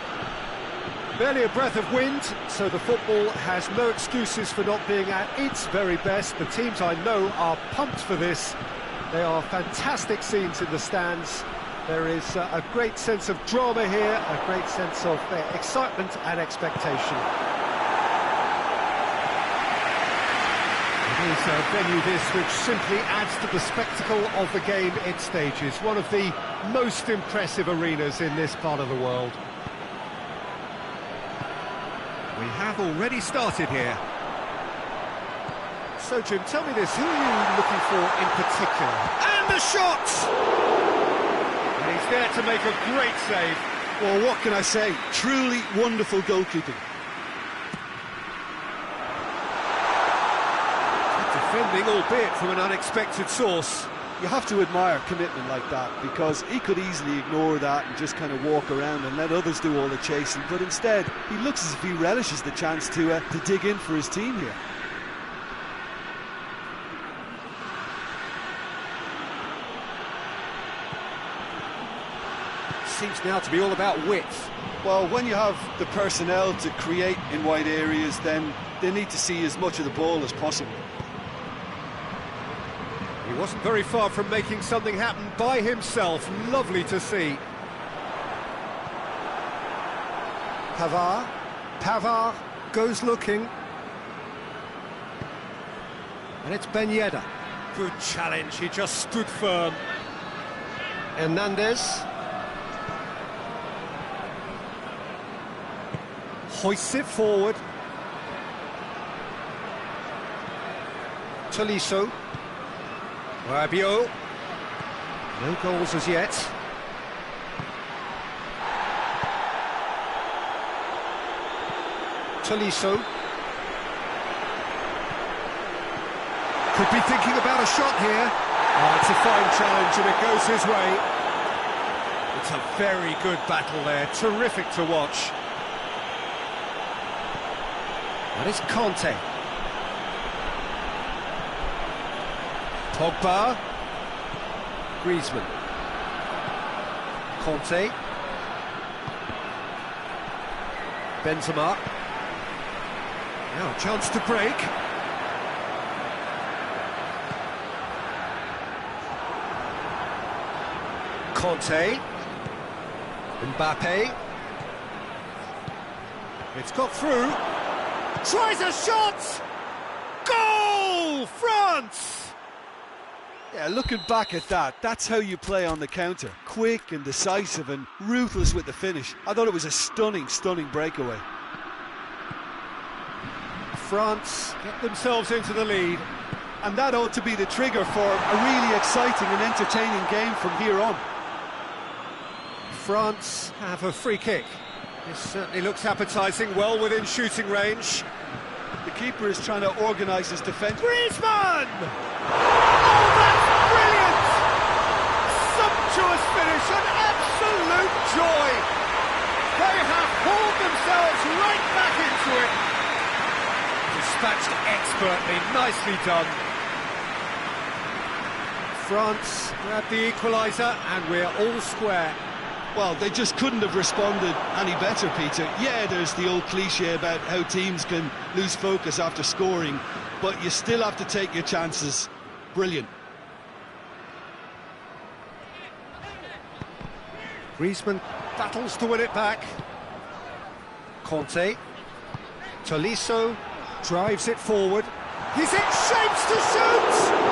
Barely a breath of wind, so the football has no excuses for not being at its very best. The teams I know are pumped for this. They are fantastic scenes in the stands. There is a great sense of drama here, a great sense of excitement and expectation. It is a venue this which simply adds to the spectacle of the game it stages. One of the most impressive arenas in this part of the world. We have already started here. So, Jim, tell me this, who are you looking for in particular? And the shot! And he's there to make a great save. Well, what can I say? Truly wonderful goalkeeping. Defending, albeit from an unexpected source. You have to admire commitment like that, because he could easily ignore that and just kind of walk around and let others do all the chasing, but instead he looks as if he relishes the chance to dig in for his team here. Seems now to be all about width. Well, when you have the personnel to create in wide areas, then they need to see as much of the ball as possible. He wasn't very far from making something happen by himself. Lovely to see. Pavard goes looking. And it's Ben Yedder. Good challenge, he just stood firm. Hernandez. Hoists it forward. Tolisso. Rabiot. No goals as yet. Tolisso. Could be thinking about a shot here. Oh, it's a fine challenge and it goes his way. It's a very good battle there, terrific to watch. That is Conte. Pogba. Griezmann. Conte. Benzema. Now a chance to break. Conte. Mbappe. It's got through. Tries a shot! Goal! France! Yeah, looking back at that, that's how you play on the counter. Quick and decisive and ruthless with the finish. I thought it was a stunning, stunning breakaway. France get themselves into the lead. And that ought to be the trigger for a really exciting and entertaining game from here on. France have a free kick. This certainly looks appetising, well within shooting range. The keeper is trying to organise his defence. Griezmann! Oh, that's brilliant! Sumptuous finish, an absolute joy! They have hauled themselves right back into it. Dispatched expertly, nicely done. France grab the equaliser and we're all square. Well, they just couldn't have responded any better, Peter. Yeah, there's the old cliche about how teams can lose focus after scoring, but you still have to take your chances. Brilliant. Griezmann battles to win it back. Conte. Tolisso drives it forward. He's in shapes to shoot!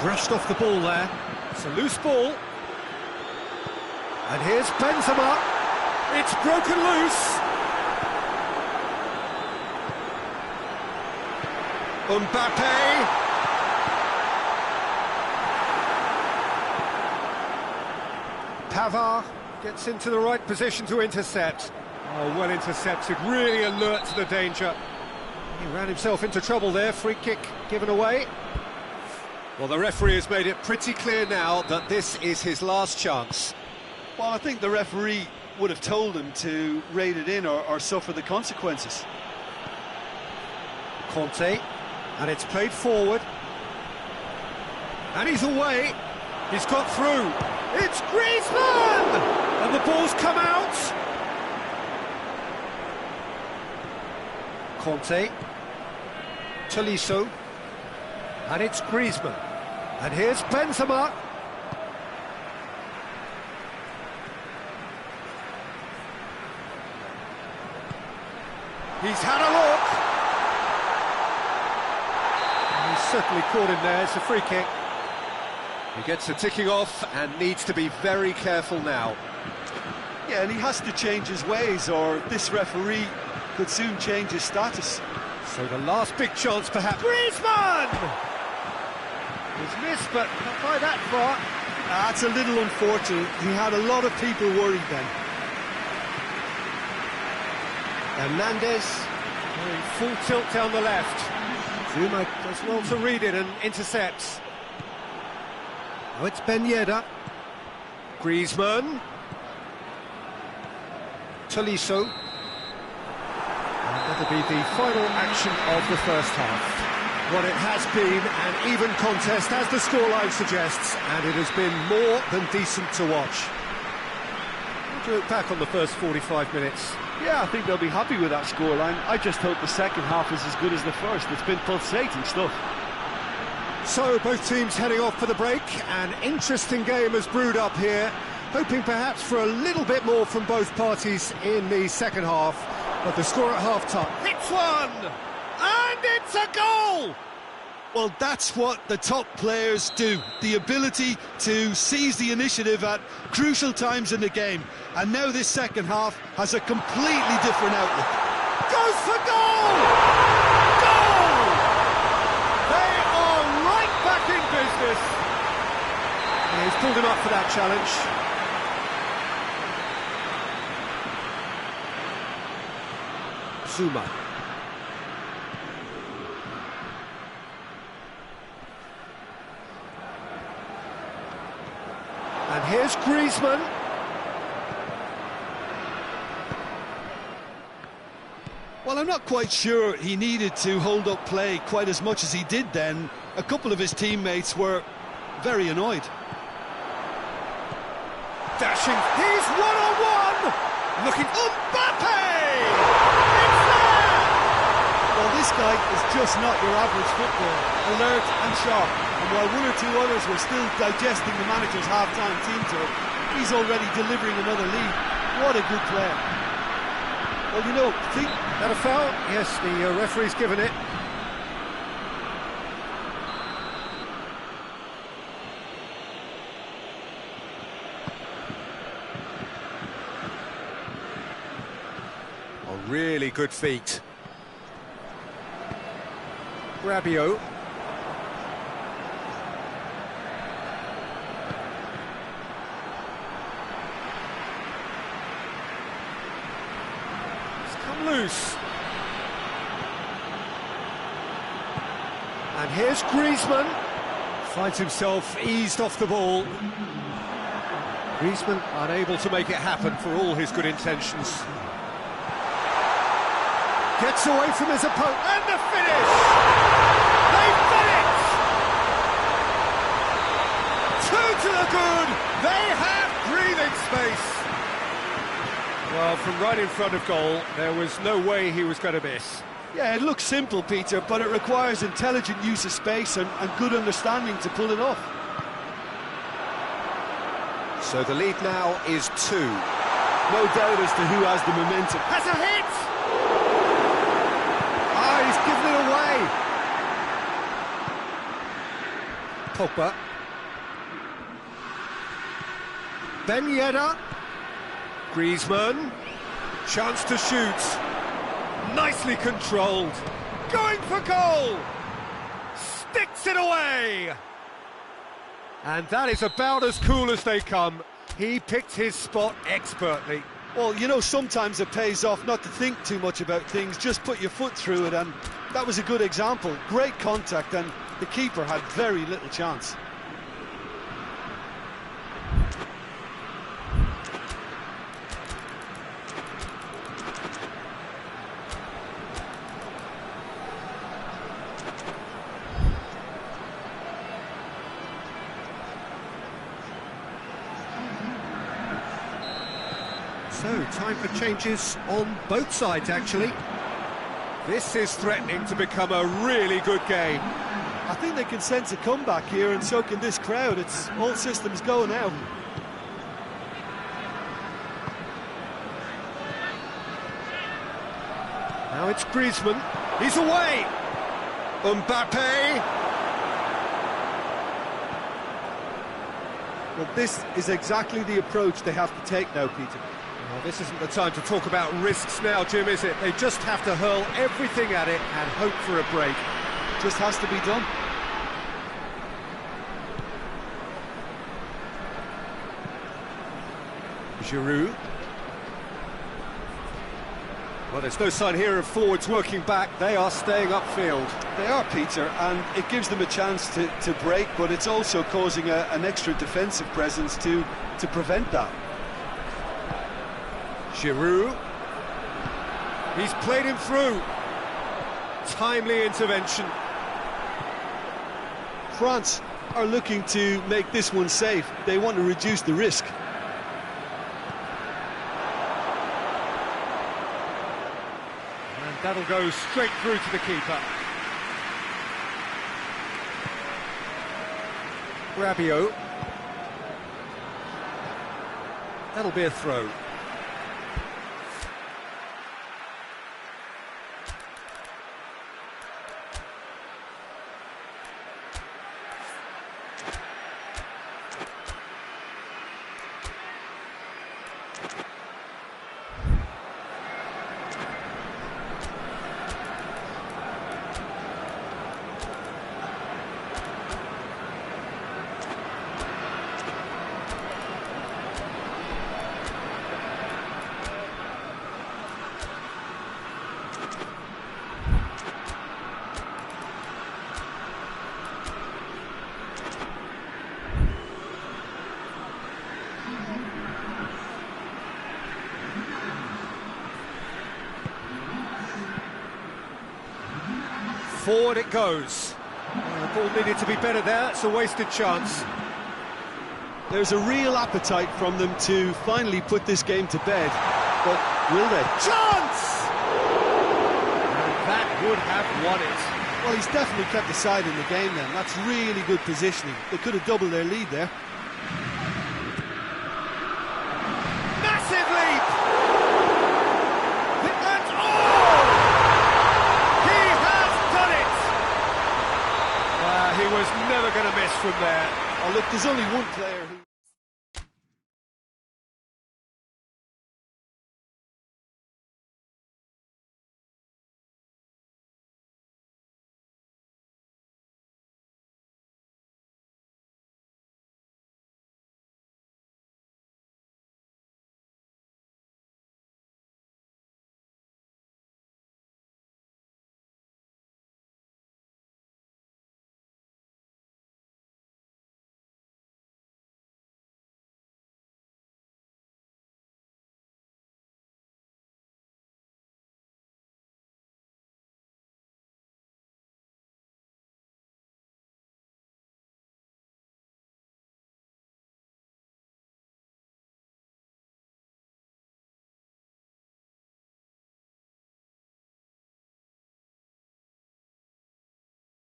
Brushed off the ball there. It's a loose ball. And here's Benzema. It's broken loose. Mbappe. Pavard gets into the right position to intercept. Oh, well intercepted, really alert to the danger. He ran himself into trouble there, free kick given away. Well, the referee has made it pretty clear now that this is his last chance. Well, I think the referee would have told him to rein it in or suffer the consequences. Conte, and it's played forward. And he's away. He's got through. It's Griezmann! And the ball's come out. Conte. Tolisso. And it's Griezmann. And here's Benzema. He's had a look. And he's certainly caught him there. It's a free kick. He gets the ticking off and needs to be very careful now. Yeah, and he has to change his ways, or this referee could soon change his status. So the last big chance, perhaps. Griezmann! He's missed, but not by that far. That's a little unfortunate. He had a lot of people worried then. Hernandez going full tilt down the left. Zuma does well to read it and intercepts. Oh, it's Ben Yedder. Griezmann. Tolisso. And that'll be the final action of the first half. Well, it has been an even contest, as the scoreline suggests, and it has been more than decent to watch. How do you look back on the first 45 minutes? Yeah, I think they'll be happy with that scoreline. I just hope the second half is as good as the first. It's been pulsating stuff. So, both teams heading off for the break. An interesting game has brewed up here, hoping perhaps for a little bit more from both parties in the second half. But the score at half-time. Hits one! And it's a goal! Well, that's what the top players do. The ability to seize the initiative at crucial times in the game. And now this second half has a completely different outlook. Goes for goal! Goal! They are right back in business. Yeah, he's pulled him up for that challenge. Zuma. And here's Griezmann. Well, I'm not quite sure he needed to hold up play quite as much as he did then. A couple of his teammates were very annoyed. Dashing, he's one-on-one! Looking, Mbappe! It's there! Well, this guy is just not your average footballer, alert and sharp. And while one or two others were still digesting the manager's half-time team talk, he's already delivering another lead. What a good player. Well, you know, think... That a foul? Yes, the referee's given it. Oh, really good feet. Rabiot. Loose. And here's Griezmann. Finds himself eased off the ball. Griezmann unable to make it happen for all his good intentions. Gets away from his opponent. And the finish! They've done it! Two to the good. They have breathing space. Well, from right in front of goal, there was no way he was going to miss. Yeah, it looks simple, Peter, but it requires intelligent use of space and good understanding to pull it off. So the lead now is 2. No doubt as to who has the momentum. Has a hit! Ah, he's given it away. Pogba. Ben Yedder. Griezmann, chance to shoot, nicely controlled, going for goal, sticks it away, and that is about as cool as they come. He picked his spot expertly. Well, you know, sometimes it pays off not to think too much about things, just put your foot through it, and that was a good example. Great contact, and the keeper had very little chance. So, time for changes on both sides, actually. This is threatening to become a really good game. I think they can sense a comeback here, and so can this crowd. It's all systems go now. Now it's Griezmann. He's away! Mbappe! Well, this is exactly the approach they have to take now, Peter. Well, this isn't the time to talk about risks now, Jim, is it? They just have to hurl everything at it and hope for a break. Just has to be done. Giroud. Well, there's no sign here of forwards working back. They are staying upfield. They are, Peter, and it gives them a chance to break, but it's also causing an extra defensive presence to prevent that. Giroud. He's played him through. Timely intervention. France are looking to make this one safe. They want to reduce the risk. And that'll go straight through to the keeper. Rabiot. That'll be a throw. Forward it goes. The ball needed to be better there. It's a wasted chance. There's a real appetite from them to finally put this game to bed, but will they? Chance! And that would have won it. Well, he's definitely kept the side in the game then. That's really good positioning. They could have doubled their lead there. Massive leap! And oh! He has done it! He was never going to miss from there. Oh, look, there's only one player who...